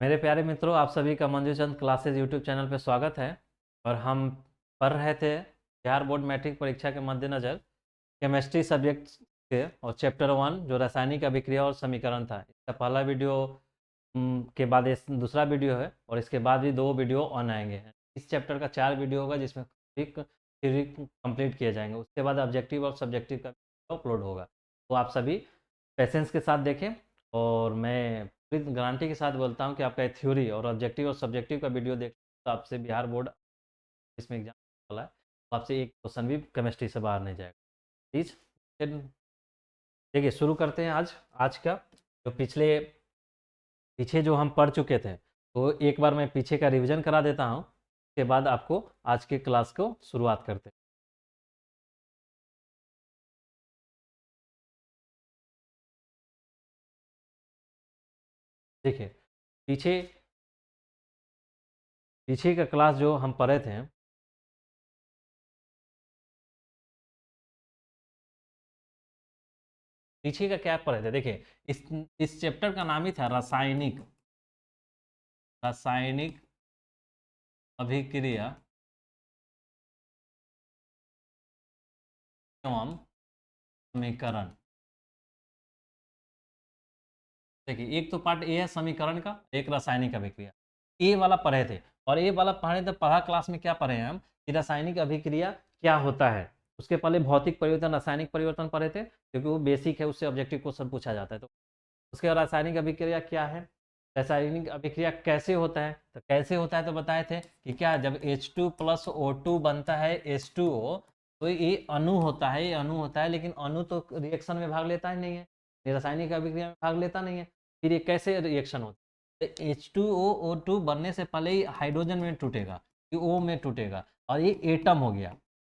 मेरे प्यारे मित्रों, आप सभी का मंजूचंद क्लासेज यूट्यूब चैनल पर स्वागत है। और हम पढ़ रहे थे बिहार बोर्ड मैट्रिक परीक्षा के मद्देनज़र केमिस्ट्री सब्जेक्ट के और चैप्टर 1 जो रासायनिक अभिक्रिया और समीकरण था। इसका पहला वीडियो के बाद इस दूसरा वीडियो है और इसके बाद भी 2 वीडियो ऑन आएंगे। इस चैप्टर का 4 वीडियो होगा जिसमें एक थ्योरी कंप्लीट किए जाएंगे। उसके बाद ऑब्जेक्टिव और सब्जेक्टिव का अपलोड होगा। तो आप सभी पेशेंस के साथ देखें और मैं पूरी गारंटी के साथ बोलता हूँ कि आपका थ्योरी और ऑब्जेक्टिव और सब्जेक्टिव का वीडियो देख तो आपसे बिहार बोर्ड इसमें एग्जाम वाला है, तो आपसे एक क्वेश्चन भी केमिस्ट्री से बाहर नहीं जाएगा। प्लीज देखिए, शुरू करते हैं आज का जो पीछे जो हम पढ़ चुके थे। तो एक बार मैं पीछे का रिवीजन करा देता हूँ, उसके बाद आपको आज के क्लास को शुरुआत करते हैं। देखिए, पीछे पीछे का क्लास जो हम पढ़े थे, पीछे का क्या पढ़े थे। देखिए, इस चैप्टर का नाम ही था रासायनिक रासायनिक अभिक्रिया एवं समीकरण। देखिए, एक तो पार्ट ए है समीकरण का, एक रासायनिक अभिक्रिया। ए वाला पढ़े थे और ए वाला पढ़े थे। पढ़ा क्लास में क्या पढ़े हैं हम कि रासायनिक अभिक्रिया क्या होता है। उसके पहले भौतिक परिवर्तन, रासायनिक परिवर्तन पढ़े थे क्योंकि वो बेसिक है, उससे ऑब्जेक्टिव क्वेश्चन पूछा जाता है। तो उसके बाद रासायनिक अभिक्रिया क्या है, रासायनिक अभिक्रिया कैसे होता है। तो कैसे होता है तो बताए थे कि क्या, जब H2 प्लस O2 बनता है H2O, तो ये अणु होता है, लेकिन अणु तो रिएक्शन में भाग लेता ही नहीं है, ये रासायनिक अभिक्रिया में भाग लेता नहीं है। फिर ये कैसे रिएक्शन होता है, तो H2O O2 बनने से पहले ही हाइड्रोजन में टूटेगा, O में टूटेगा और ये एटम हो गया,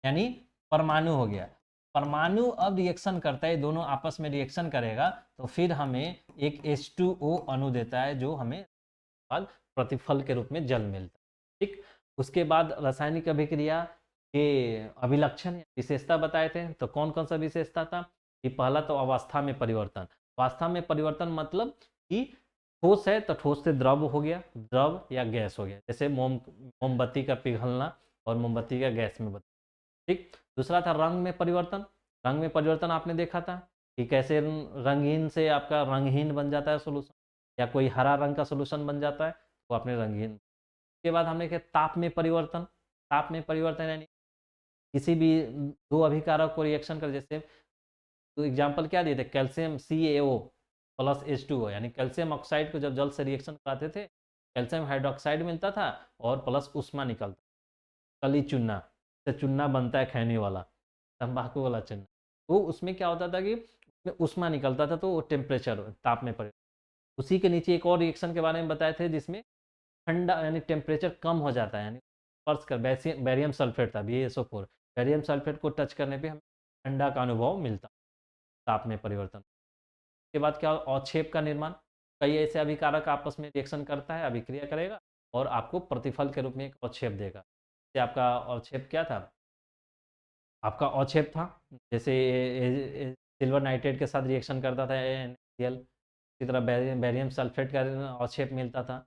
यानी परमाणु हो गया। परमाणु अब रिएक्शन करता है, दोनों आपस में रिएक्शन करेगा तो फिर हमें एक H2O अणु देता है, जो हमें बाद प्रतिफल के रूप में जल मिलता है। ठीक, उसके बाद रासायनिक अभिक्रिया के अभिलक्षण विशेषता बताए थे। तो कौन कौन सा विशेषता था कि पहला तो अवस्था में परिवर्तन। अवस्था में परिवर्तन मतलब कि ठोस है तो ठोस से द्रव हो गया, द्रव या गैस हो गया, जैसे मोमबत्ती का पिघलना और मोमबत्ती का गैस में बदलना। ठीक, दूसरा था रंग में परिवर्तन। रंग में परिवर्तन आपने देखा था कि कैसे रंगीन से आपका रंगहीन बन जाता है सोल्यूशन, या कोई हरा रंग का सोल्यूशन बन जाता है तो आपने रंगीन। उसके बाद हमने किया ताप में परिवर्तन। ताप में परिवर्तन यानी किसी भी दो अभिकारक को रिएक्शन कर, जैसे तो एग्जाम्पल क्या दिए थे, कैल्शियम CaO प्लस H2O, यानी कैल्शियम ऑक्साइड को जब जल से रिएक्शन कराते थे, कैल्शियम हाइड्रोक्साइड मिलता था और प्लस उष्मा निकलता। कली चूना से चूना बनता है, खैनी वाला तंबाकू वाला चूना। तो उसमें क्या होता था कि उसमें उष्मा निकलता था, तो वो टेम्परेचर ताप में पड़े। उसी के नीचे एक और रिएक्शन के बारे में बताए थे जिसमें ठंडा यानी टेम्परेचर कम हो जाता है, यानी फर्ज कर बैरियम सल्फेट था BaSO4। बैरियम सल्फेट को टच करने पे हमें ठंडा का अनुभव मिलता, ताप में परिवर्तन। उसके बाद क्या, अवक्षेप का निर्माण। कई ऐसे अभिकारक आपस में रिएक्शन करता है, अभिक्रिया करेगा और आपको प्रतिफल के रूप में एक अवक्षेप देगा। जैसे आपका अवक्षेप क्या था, आपका अवक्षेप था जैसे सिल्वर नाइट्रेट के साथ रिएक्शन करता था NaCl, इसी तरह बैरियम सल्फेट का अवक्षेप मिलता था,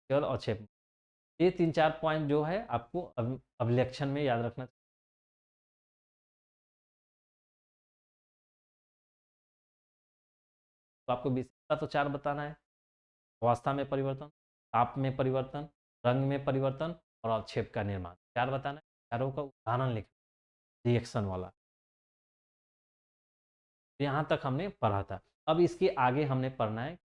केवल अवक्षेप। ये 3-4 पॉइंट जो है आपको अभिलक्षण में याद रखना। तो आपको विशेषता तो 4 बताना है, अवस्था में परिवर्तन, ताप में परिवर्तन, रंग में परिवर्तन और अवक्षेप का निर्माण, 4 बताना है। चारों का उदाहरण लिखना, रिएक्शन वाला। तो यहाँ तक हमने पढ़ा था। अब इसके आगे हमने पढ़ना है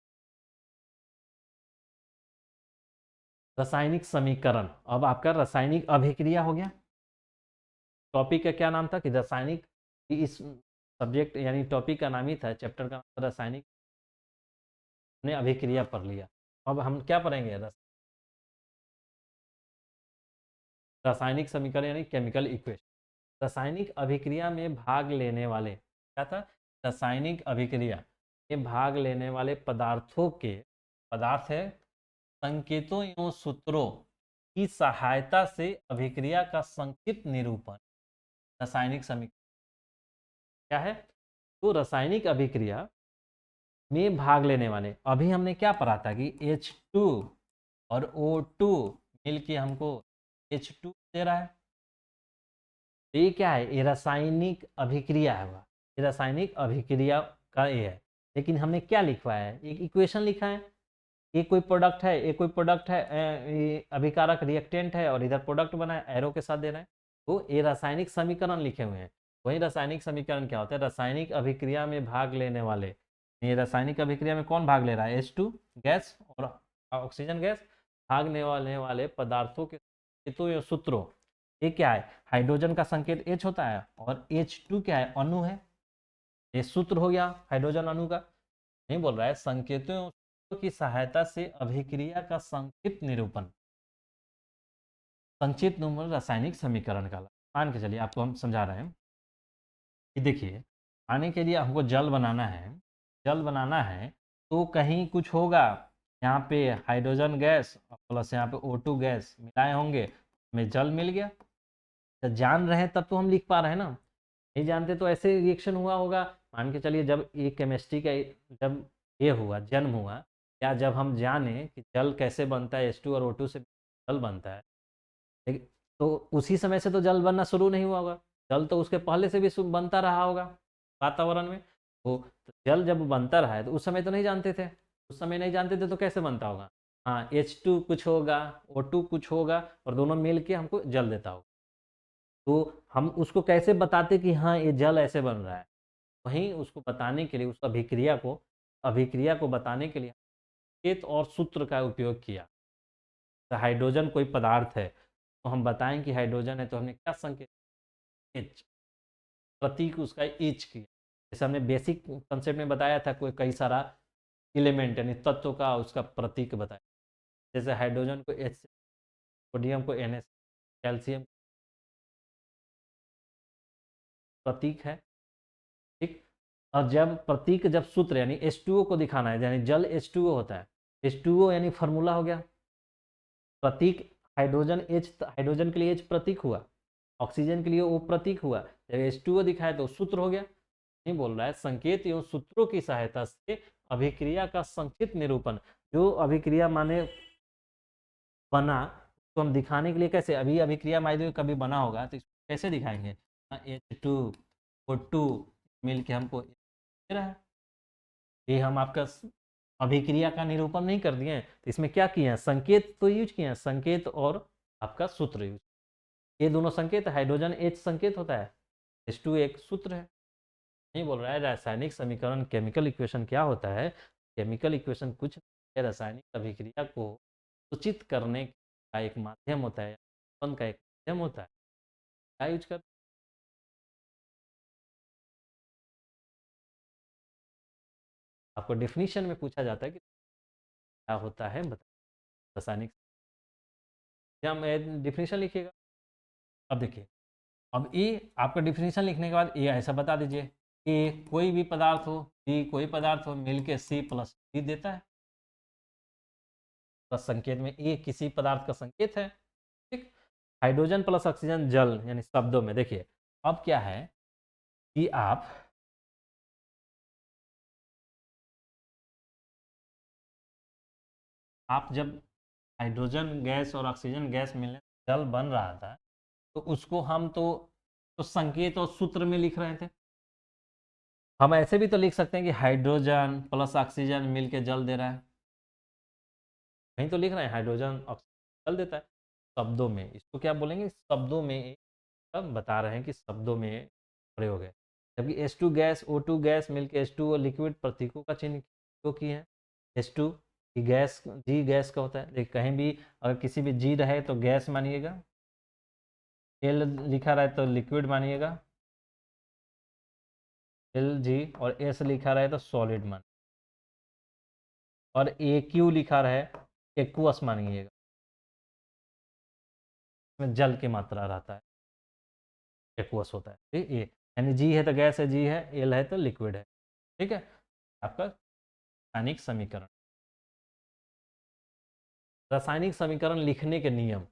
रासायनिक समीकरण। अब आपका रासायनिक अभिक्रिया हो गया। टॉपिक का क्या नाम था कि रासायनिक, इस सब्जेक्ट यानी टॉपिक का नाम ही था, चैप्टर का नाम था रासायनिक। हमने अभिक्रिया पढ़ लिया। अब हम क्या पढ़ेंगे, रासायनिक समीकरण यानी केमिकल इक्वेशन। रासायनिक अभिक्रिया में भाग लेने वाले, क्या था, रासायनिक अभिक्रिया में भाग लेने वाले पदार्थों के, पदार्थ है, संकेतों एवं सूत्रों की सहायता से अभिक्रिया का संक्षिप्त निरूपण रासायनिक समीकरण क्या है। तो रासायनिक अभिक्रिया में भाग लेने वाले, अभी हमने क्या पढ़ा था कि H2 और O2 मिल के हमको H2 दे रहा है। तो ये क्या है, ये रासायनिक अभिक्रिया है, ये रासायनिक अभिक्रिया का ये है। लेकिन हमने क्या लिखवाया है, एक इक्वेशन लिखा है, ये कोई प्रोडक्ट है, ये कोई प्रोडक्ट है, ये अभिकारक रिएक्टेंट है और इधर प्रोडक्ट बना है, एरो के साथ दे रहे हैं। तो ये रासायनिक समीकरण लिखे हुए हैं। वही रासायनिक समीकरण क्या होता है, रासायनिक अभिक्रिया में भाग लेने वाले, ये रासायनिक अभिक्रिया में कौन भाग ले रहा है, H2 गैस और ऑक्सीजन गैस, भागने वाले पदार्थों के हेतु या सूत्रों। ये क्या है, हाइड्रोजन का संकेत H होता है और H2 क्या है, अणु है। ये सूत्र हो गया हाइड्रोजन अणु का। नहीं बोल रहा है संकेतों की सहायता से अभिक्रिया का संक्षिप्त निरूपण, संक्षिप्त निरूपण रासायनिक समीकरण का। मान के चलिए आपको हम समझा रहे हैं कि देखिए, पानी के लिए हमको जल बनाना है, जल बनाना है तो कहीं कुछ होगा, यहाँ पे हाइड्रोजन गैस प्लस यहाँ पे O2 गैस मिलाए होंगे, हमें जल मिल गया। तो जान रहे हैं तब तो हम लिख पा रहे हैं ना, नहीं जानते तो ऐसे रिएक्शन हुआ होगा। मान के चलिए जब ये केमिस्ट्री का जब ये हुआ, जन्म हुआ, या जब हम जाने कि जल कैसे बनता है, H2 और O2 से जल बनता है, लेकिन तो उसी समय से तो जल बनना शुरू नहीं हुआ होगा, जल तो उसके पहले से भी बनता रहा होगा वातावरण में। वो तो जल जब बनता रहा है तो उस समय तो नहीं जानते थे, उस समय नहीं जानते थे तो कैसे बनता होगा, हाँ H2 कुछ होगा, O2 कुछ होगा और दोनों मिल के हमको जल देता होगा। तो हम उसको कैसे बताते कि हाँ ये जल ऐसे बन रहा है, वहीं उसको बताने के लिए, उस अभिक्रिया को बताने के लिए संकेत और सूत्र का उपयोग किया। तो हाइड्रोजन कोई पदार्थ है तो हम बताएं कि हाइड्रोजन है, तो हमने क्या संकेत, एच, प्रतीक उसका एच किया। जैसे हमने बेसिक कंसेप्ट में बताया था, कोई कई सारा एलिमेंट यानी तत्व का उसका प्रतीक बताया, जैसे हाइड्रोजन को H, सोडियम को NH, कैल्शियम प्रतीक है, ठीक। और जब प्रतीक, जब सूत्र यानी H2O को दिखाना है, यानी जल H2O होता है, H2O यानी फार्मूला हो गया, प्रतीक हाइड्रोजन H, हाइड्रोजन के लिए H प्रतीक हुआ, ऑक्सीजन के लिए O प्रतीक हुआ, जब H2O दिखाए तो सूत्र हो गया। नहीं बोल रहा है संकेत एवं सूत्रों की सहायता से अभिक्रिया का संक्षिप्त निरूपण, जो अभिक्रिया माने बना, तो हम दिखाने के लिए कैसे, अभी अभिक्रिया मायने में कभी बना होगा तो इसको कैसे दिखाएंगे, H2 O2 मिल के हमको दे रहा है। ये हम आपका अभिक्रिया का निरूपण नहीं कर दिए, तो इसमें क्या किए हैं, संकेत तो यूज किए हैं, संकेत और आपका सूत्र यूज, ये दोनों संकेत, हाइड्रोजन H संकेत होता है, H2 एक सूत्र है। नहीं बोल रहा है रासायनिक समीकरण, केमिकल इक्वेशन क्या होता है, केमिकल इक्वेशन कुछ है, रासायनिक अभिक्रिया को सूचित करने का एक माध्यम होता है, का एक माध्यम होता है, क्या यूज कर, आपको डेफिनेशन में पूछा जाता है कि क्या होता है, बता रासायनिक, क्या डेफिनेशन लिखिएगा। अब देखिए, अब ये आपका डिफिनीशन लिखने के बाद ये ऐसा बता दीजिए कि कोई भी पदार्थ हो, डी कोई पदार्थ हो, मिलके C प्लस डी देता है, प्लस संकेत में ए किसी पदार्थ का संकेत है, ठीक। हाइड्रोजन प्लस ऑक्सीजन जल, यानी शब्दों में देखिए, अब क्या है कि आप जब हाइड्रोजन गैस और ऑक्सीजन गैस मिलने जल बन रहा था, तो उसको हम तो संकेत और सूत्र में लिख रहे थे। हम ऐसे भी तो लिख सकते हैं कि हाइड्रोजन प्लस ऑक्सीजन मिलके जल दे रहा है, कहीं तो लिख रहे हैं हाइड्रोजन ऑक्सीजन जल देता है, शब्दों में इसको क्या बोलेंगे, शब्दों में सब बता रहे हैं कि शब्दों में प्रयोग है। जबकि H2 गैस O2 गैस मिलके H2O लिक्विड प्रतीकों का चिन्ह क्यों किए हैं, H2 की गैस, G गैस का होता है, लेकिन कहीं भी अगर किसी भी G रहे तो गैस मानिएगा, L लिखा रहे तो लिक्विड मानिएगा, LG और S लिखा रहे तो सॉलिड मान, और AQ लिखा रहे एक्वस मानिएगा, इसमें जल की मात्रा रहता है, एक्वस होता है, ठीक। ये यानी G है तो गैस है, G है, L है तो लिक्विड है, ठीक है। आपका रासायनिक समीकरण, रासायनिक समीकरण लिखने के नियम,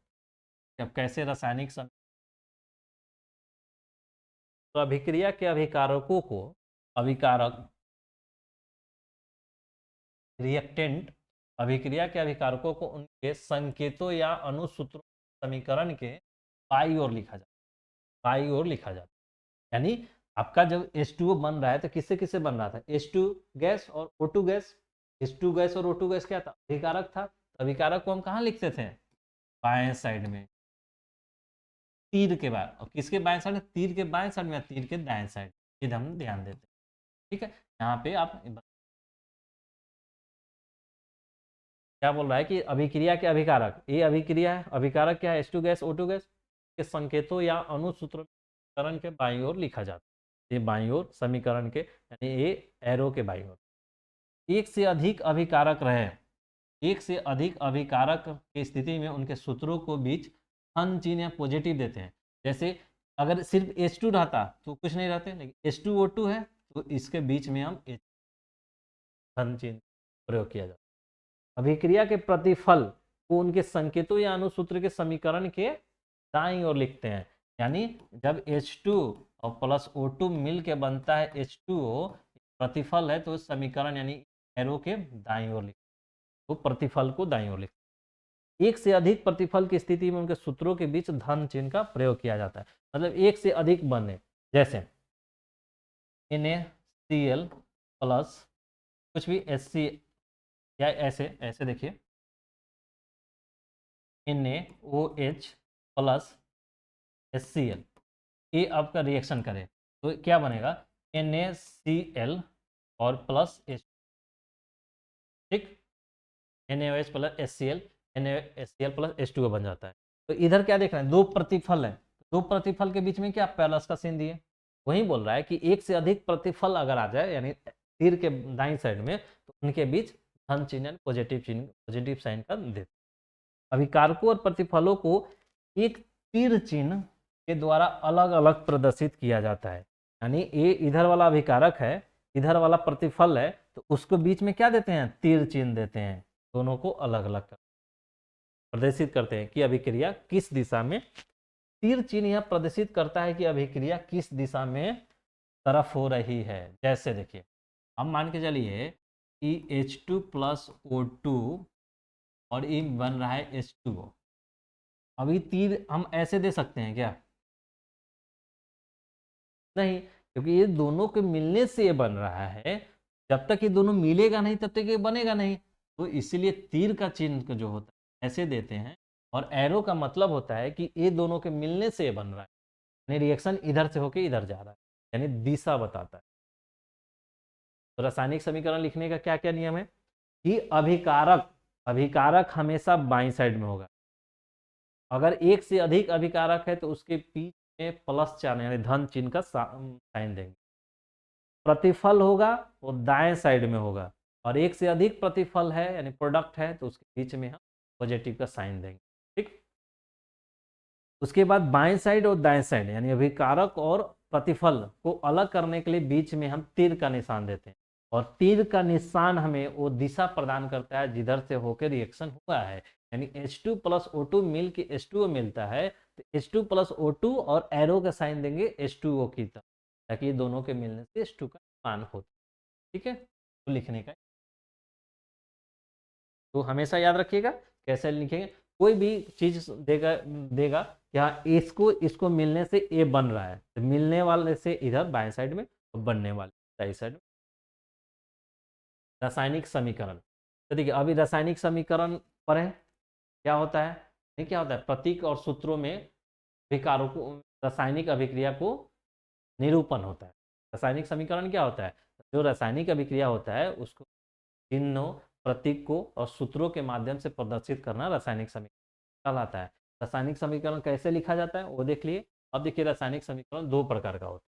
अब कैसे रासायनिक तो अभिक्रिया के अभिकारकों को, अभिकारक रिएक्टेंट, अभिक्रिया के अभिकारकों को उनके संकेतों या अणुसूत्रों समीकरण के बाई ओर लिखा जाता है, बाई ओर लिखा जाता है। यानी आपका जब H2O बन रहा है तो किससे किससे बन रहा था? H2 गैस और O2 गैस। H2 गैस और O2 गैस क्या था? अभिकारक था। तो अभिकारक को हम कहाँ लिखते थे? बाएं साइड में, तीर के बाएं। और किसके बाएं साइड में? तीर के बाएं साइड में या तीर के दाएं साइड, ये हम ध्यान देते हैं। ठीक है, यहाँ पे आप क्या बोल रहा है कि अभिक्रिया के अभिकारक, ये अभिक्रिया है, अभिकारक क्या है? H2 गैस O2 गैस के संकेतों या अणुसूत्र समीकरण के बाईं ओर लिखा जाता है। ये बाईं ओर समीकरण के, यानी ये एरो के बाईं ओर। एक से अधिक अभिकारक रहे, एक से अधिक अभिकारक की स्थिति में उनके सूत्रों को बीच धन चिन्ह या पॉजिटिव देते हैं। जैसे अगर सिर्फ H2 रहता तो कुछ नहीं रहते, लेकिन H2O2 है तो इसके बीच में हम धन चिन्ह प्रयोग किया जाता है। अभिक्रिया के प्रतिफल को उनके संकेतों या अणुसूत्र के समीकरण के दाईं ओर लिखते हैं। यानी जब H2 और प्लस O2 मिल के बनता है H2O, प्रतिफल है तो समीकरण यानी एरो के दाईं ओर लिखते हैं, तो प्रतिफल को दाईं ओर लिखते हैं। एक से अधिक प्रतिफल की स्थिति में उनके सूत्रों के बीच धन चिन्ह का प्रयोग किया जाता है। मतलब एक से अधिक बने, जैसे NaCl प्लस कुछ भी Hc, या ऐसे ऐसे देखिए NaOH प्लस HCl, ये आपका रिएक्शन करे तो क्या बनेगा? NaCl और प्लस H, ठीक, NaOH plus HCl, NaHCl plus H2O बन जाता है। तो इधर क्या देख रहे हैं? दो प्रतिफल है, दो प्रतिफल के बीच में क्या प्लस का चिन्ह दिए। वही बोल रहा है कि एक से अधिक प्रतिफल अगर आ जाए, यानी तीर के दाईं साइड में, तो उनके बीच धन चिन्ह यानी पॉजिटिव चिन्ह, पॉजिटिव साइन का दे। अभिकारकों और प्रतिफलों को एक तीर चिन्ह के द्वारा अलग अलग प्रदर्शित किया जाता है। यानी ये इधर वाला अभिकारक है, इधर वाला प्रतिफल है, तो उसको बीच में क्या देते हैं? तीर चिन्ह देते हैं। दोनों को अलग अलग प्रदर्शित करते हैं कि अभिक्रिया किस दिशा में, तीर चिन्ह यह प्रदर्शित करता है कि अभिक्रिया किस दिशा में तरफ हो रही है। जैसे देखिए, हम मान के चलिए कि H2 प्लस O2 और ये बन रहा है H2O। अभी तीर हम ऐसे दे सकते हैं क्या? नहीं, क्योंकि ये दोनों के मिलने से ये बन रहा है। जब तक ये दोनों मिलेगा नहीं तब तक ये बनेगा नहीं। तो इसीलिए तीर का चिन्ह जो होता है ऐसे देते हैं, और एरो का मतलब होता है कि ये दोनों के मिलने से ये बन रहा है, यानी रिएक्शन इधर से होके इधर जा रहा है, यानी दिशा बताता है। तो रासायनिक समीकरण लिखने का क्या क्या नियम है कि अभिकारक, अभिकारक हमेशा बाईं साइड में होगा। अगर एक से अधिक अभिकारक है तो उसके बीच में प्लस चिन्ह यानी धन चिन्ह का साइन देंगे। प्रतिफल होगा वो दाएं साइड में होगा, और एक से अधिक प्रतिफल है यानी प्रोडक्ट है तो उसके बीच में हम पॉजिटिव का साइन देंगे। ठीक, उसके बाद बाएं साइड और दाएं साइड यानी अभिकारक और प्रतिफल को अलग करने के लिए बीच में हम तीर का निशान देते हैं, और तीर का निशान हमें वो दिशा प्रदान करता है जिधर से होकर रिएक्शन हुआ है। यानी H2 प्लस O2 मिल के H2O मिलता है, तो H2 प्लस O2 और एरो का साइन देंगे H2O की तरफ, ताकि ये दोनों के मिलने से H2 का मान हो। ठीक है, तो लिखने का तो हमेशा याद रखिएगा कैसे लिखेंगे। कोई भी चीज देगा देगा यहाँ इसको इसको मिलने से ए बन रहा है, तो मिलने वाले से इधर बाएं साइड में और बनने वाले दाईं साइड में। रासायनिक समीकरण, तो देखिए अभी रासायनिक समीकरण पढ़ें क्या होता है। नहीं, क्या होता है? प्रतीक और सूत्रों में विकारों को, रासायनिक अभिक्रिया को निरूपण होता है। रासायनिक समीकरण क्या होता है? जो रासायनिक अभिक्रिया होता है उसको चिन्हों, प्रतीक को और सूत्रों के माध्यम से प्रदर्शित करना रासायनिक समीकरण कहलाता है। रासायनिक समीकरण कैसे लिखा जाता है वो देख लिए। अब देखिए रासायनिक समीकरण दो प्रकार का होता है,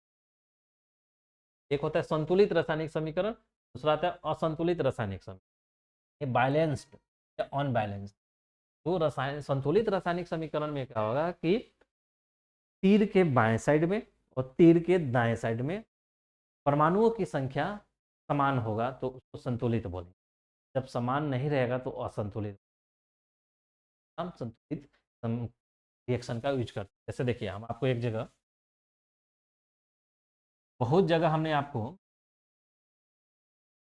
एक होता है संतुलित रासायनिक समीकरण, दूसरा आता है असंतुलित रासायनिक समीकरण। ये बैलेंस्ड या अनबैलेंस्ड। तो रसायन संतुलित रासायनिक समीकरण में क्या होगा कि तीर के बाएं साइड में और तीर के दाएं साइड में परमाणुओं की संख्या समान होगा तो उसको संतुलित बोलेंगे। जब समान नहीं रहेगा तो असंतुलित। हम संतुलित रिएक्शन का यूज करते हैं। जैसे देखिए हम आपको एक जगह, बहुत जगह हमने आपको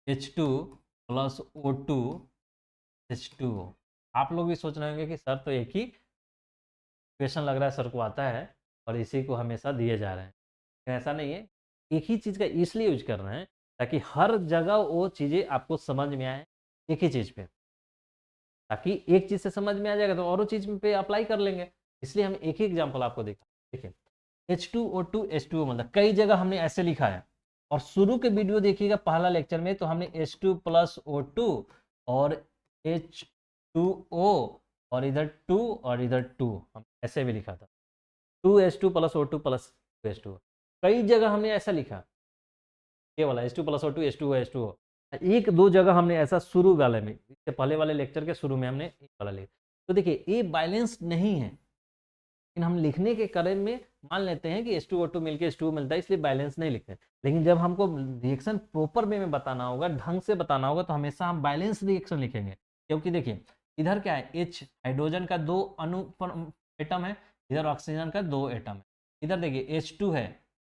H2 प्लस O2 H2O। आप लोग भी सोच रहे होंगे कि सर तो एक ही क्वेश्चन लग रहा है सर को आता है और इसी को हमेशा दिए जा रहे हैं। लेकिन ऐसा नहीं है, एक ही चीज़ का इसलिए यूज कर रहे हैं ताकि हर जगह वो चीज़ें आपको समझ में आए एक ही चीज़ पे, ताकि एक चीज़ से समझ में आ जाएगा तो और चीज़ पे अप्लाई कर लेंगे। इसलिए हम एक ही एग्जाम्पल आपको देखा। देखिए H2O2 H2O मतलब कई जगह हमने ऐसे लिखा है, और शुरू के वीडियो देखिएगा पहला लेक्चर में तो हमने H2+O2 और H2O और इधर 2 और इधर 2 हम ऐसे भी लिखा था, 2H2+O2+2H2O। कई जगह हमने ऐसा लिखा, ये वाला H2+O2 H2O। एक दो जगह हमने ऐसा शुरू वाले में, इससे पहले वाले लेक्चर के शुरू में हमने एक वाला लिखा। तो देखिए ये बैलेंस नहीं है, लेकिन हम लिखने के क्रम में मान लेते हैं कि H2O2 मिलकर H2O मिलता है, इसलिए बैलेंस नहीं लिखते। लेकिन जब हमको रिएक्शन प्रॉपर वे में बताना होगा, ढंग से बताना होगा, तो हमेशा हम बैलेंस रिएक्शन लिखेंगे। क्योंकि देखिए इधर क्या है, H हाइड्रोजन का 2 एटम है, इधर ऑक्सीजन का 2 एटम है। इधर देखिए H2 है,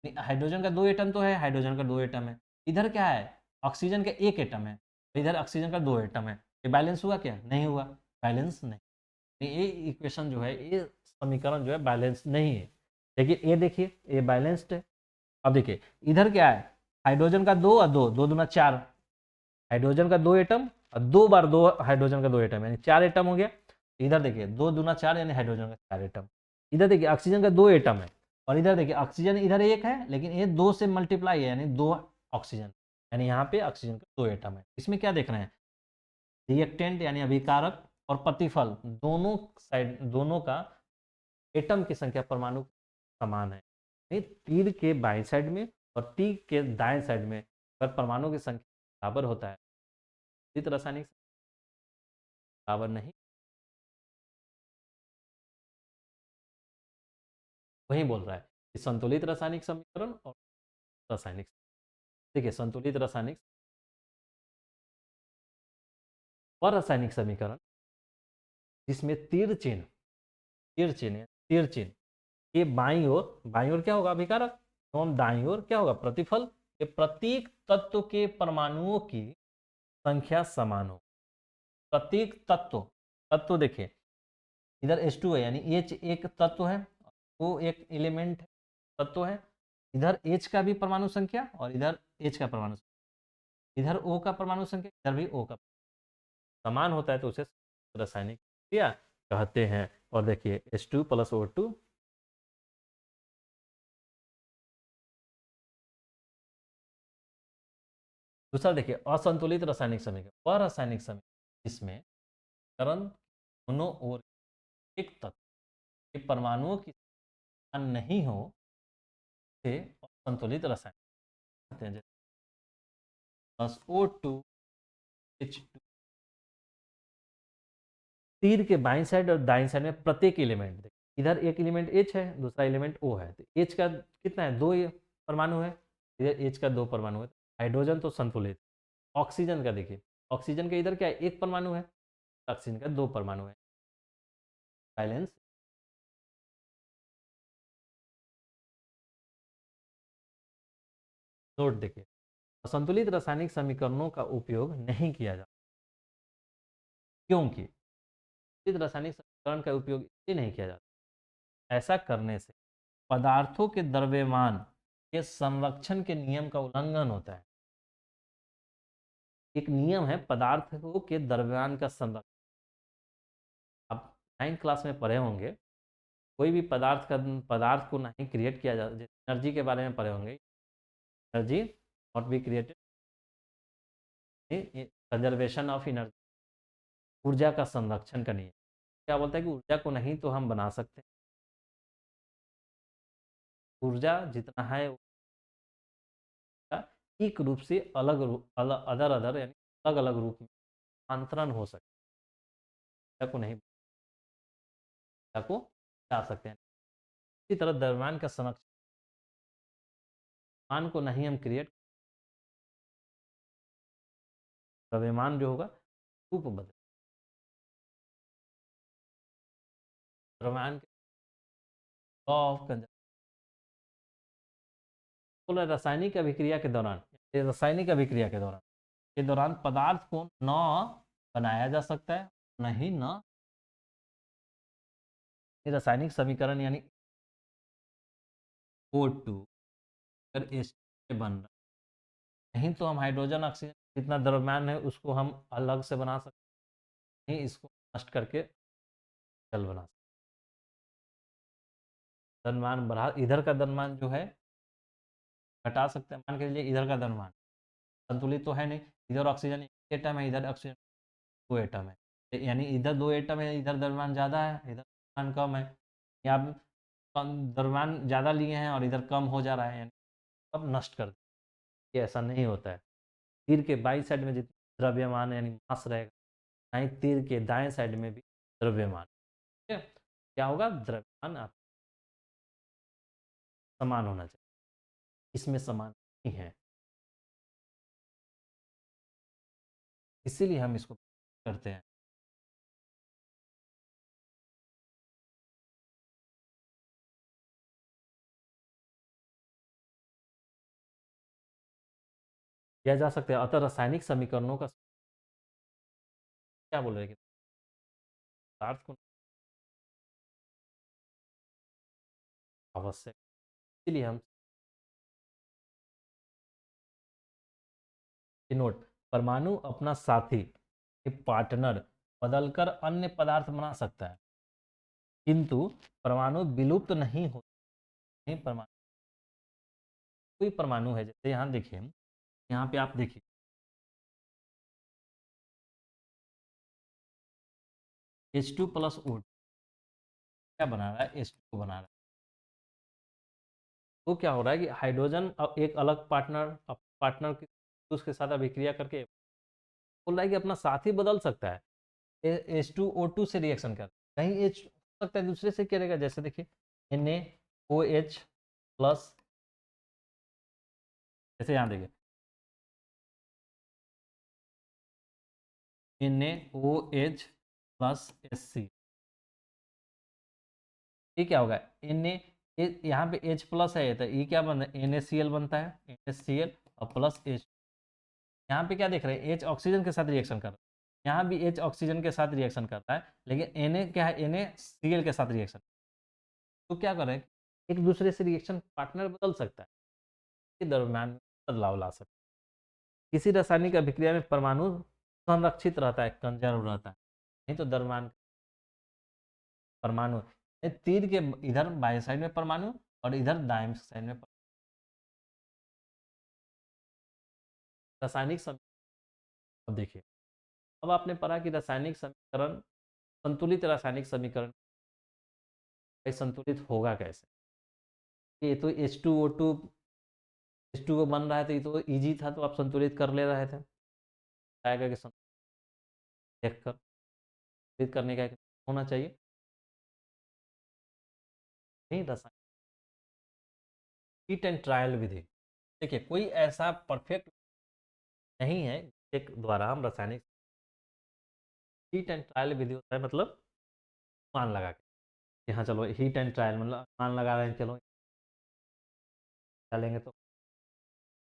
हाइड्रोजन का 2 एटम तो है, हाइड्रोजन का 2 एटम है। इधर क्या है, ऑक्सीजन का 1 एटम है, इधर ऑक्सीजन का 2 एटम है। ये बैलेंस हुआ क्या, नहीं हुआ, बैलेंस नहीं। ये इक्वेशन जो है, ये समीकरण जो है बैलेंस नहीं है। लेकिन ये देखिए ये बैलेंस्ड है। अब देखिए इधर क्या है, हाइड्रोजन का 2 और 2, 2 दूना 4, हाइड्रोजन का 2 एटम और 2 बार 2 हाइड्रोजन का 2 एटम यानी 4 एटम हो गया। इधर देखिए 2 दूना 4 यानी हाइड्रोजन का 4 एटम। इधर देखिए ऑक्सीजन का 2 एटम है, और इधर देखिए ऑक्सीजन इधर एक है, लेकिन ये 2 से मल्टीप्लाई है यानी 2 ऑक्सीजन, यानी यहाँ पे ऑक्सीजन का 2 एटम है। इसमें क्या देख रहे हैं, रिएक्टेंट यानी अभिकारक और प्रतिफल दोनों साइड, दोनों का एटम की संख्या परमाणु समान है। तीर के बाएं साइड में और तीर के दाएं साइड में अगर परमाणु की संख्या बराबर होता है, संतुलित रासायनिक बराबर नहीं, वही बोल रहा है कि संतुलित रासायनिक समीकरण और रासायनिक, देखिए संतुलित रासायनिक और रासायनिक समीकरण जिसमें तीर चिन्ह ये बाईं ओर क्या होगा अभिकारक, एवं दाईं ओर क्या होगा प्रतिफल। ये प्रत्येक तत्व के परमाणुओं की संख्या समान हो। प्रत्येक तत्व, तत्व देखिए इधर H2 है यानी H एक तत्व है, O एक एलिमेंट तत्व है। इधर H का भी परमाणु संख्या और इधर H का परमाणु संख्या, इधर O का परमाणु संख्या, इधर भी O का समान होता है, तो उसे रासायनिक क्रिया कहते हैं। और देखिए H2+O2 दूसरा देखिए असंतुलित रासायनिक समीकरण, वह रासायनिक समीकरण जिसमें करण दोनों ओर एक तत्व के परमाणुओं की संख्या नहीं हो, से असंतुलित रासायनिक कहते हैं। जैसे O2 H2, तीर के बाईं साइड और दाईं साइड में प्रत्येक एलिमेंट देखिए, इधर एक एलिमेंट H है, दूसरा एलिमेंट O है, तो H का कितना है, 2 परमाणु है, इधर H का 2 परमाणु है। हाइड्रोजन तो संतुलित। ऑक्सीजन का देखिए, ऑक्सीजन का इधर क्या है, 1 परमाणु है, ऑक्सीजन का 2 परमाणु है, बैलेंस। नोट देखिए असंतुलित रासायनिक समीकरणों का उपयोग नहीं किया जाता, क्योंकि संतुलित रासायनिक समीकरण का उपयोग इसलिए नहीं किया जाता, ऐसा करने से पदार्थों के द्रव्यमान के संरक्षण के नियम का उल्लंघन होता है। एक नियम है पदार्थों के द्रव्यमान का संरक्षण, आप 9th क्लास में पढ़े होंगे, कोई भी पदार्थ को नहीं क्रिएट किया जाता, जैसे एनर्जी के बारे में पढ़े होंगे, energy not be created, conservation of energy, ऊर्जा का संरक्षण का नियम क्या बोलता है कि ऊर्जा को नहीं तो हम बना सकते हैं, ऊर्जा जितना है एक रूप से अलग रूप, अदर अदर यानी अलग अलग रूप में अंतरण हो सकता है, ऊर्जा को नहीं, ऊर्जा को बचा सकते हैं। इसी तरह द्रव्यमान का संरक्षण, मान को नहीं हम क्रिएट, द्रव्यमान जो होगा रूप बदल, द्रव्यमान लॉ ऑफ कंजर्वेशन, रासायनिक अभिक्रिया के दौरान, रासायनिक अभिक्रिया के दौरान, के दौरान पदार्थ को न बनाया जा सकता है, नहीं ना ये रासायनिक समीकरण यानी O2 अगर H से बन रहा है, नहीं तो हम हाइड्रोजन ऑक्सीजन जितना द्रव्यमान है उसको हम अलग से बना सकते हैं, नहीं इसको नष्ट करके जल बना सकते हैं। द्रव्यमान बढ़ा, इधर का द्रव्यमान जो है घटा सकते हैं, मान के चलिए इधर का द्रव्यमान संतुलित तो है नहीं, इधर ऑक्सीजन एक एटम है, इधर ऑक्सीजन 2 एटम है, यानी इधर 2 एटम है, इधर द्रव्यमान ज़्यादा है, इधर द्रव्यमान कम है, या आप द्रव्यमान ज़्यादा लिए हैं और इधर कम हो जा रहा है, यानी अब नष्ट कर ये ऐसा नहीं होता है। तीर के बाईं साइड में जितना द्रव्यमान यानी मास रहेगा, वहीं तीर के दाएं साइड में भी द्रव्यमान, ठीक है। क्या होगा, द्रव्यमान आप समान होना चाहिए, इसमें समान नहीं है, इसीलिए हम इसको करते हैं। किया जा सकता है, अतः रासायनिक समीकरणों का क्या बोल रहे हैं कि पदार्थ को आवश्यक, इसीलिए हम नोट परमाणु अपना साथी पार्टनर बदलकर अन्य पदार्थ बना सकता है, किंतु परमाणु विलुप्त नहीं होते। नहीं, परमाणु कोई परमाणु है, जैसे यहाँ देखिए, यहाँ पे आप देखिए H2 प्लस O क्या बना रहा है, H2 बना रहा है, तो क्या हो रहा है कि हाइड्रोजन अब एक अलग पार्टनर उसके साथ अभिक्रिया करके बोल रहा है कि अपना साथी बदल सकता है, H2O2 से रिएक्शन कर, कहीं H हो सकता है दूसरे से करेगा, जैसे देखिए NaOH प्लस, जैसे यहाँ देखिए NaOH प्लस Hc, ये क्या होगा यहाँ पे H प्लस है, तो ये क्या बनता है, NaCl बनता है, NaCl और प्लस H, यहाँ पे क्या देख रहे हैं, H ऑक्सीजन के साथ रिएक्शन कर रहा है, यहाँ भी H ऑक्सीजन के साथ रिएक्शन करता है, लेकिन Na क्या है, NaCl के साथ रिएक्शन, तो क्या कर रहे हैं, एक दूसरे से रिएक्शन पार्टनर बदल सकता है, के दरम्यान में बदलाव ला सकता है। किसी रासायनिक अभिक्रिया में परमाणु संरक्षित रहता है, कंजर्व रहता है, नहीं तो दरम्यान परमाणु तीर के इधर बाएं साइड में परमाणु और इधर दाएं साइड में रासायनिक समीकरण। अब देखिए, अब आपने पढ़ा कि रासायनिक समीकरण, संतुलित रासायनिक समीकरण संतुलित होगा कैसे, ये तो H2O2 H2O बन रहा है, तो ये तो इजी था, तो आप संतुलित कर ले रहे थे, आएगा कि देख कर संतुलित करने का होना चाहिए, नहीं रासायनिक हीट एंड ट्रायल विधि, देखिए कोई ऐसा परफेक्ट नहीं है एक द्वारा हम रासायनिक हीट एंड ट्रायल विधि होता है, मतलब मान लगा के, हाँ चलो हीट एंड ट्रायल मतलब मान लगा रहे हैं, चलो डालेंगे तो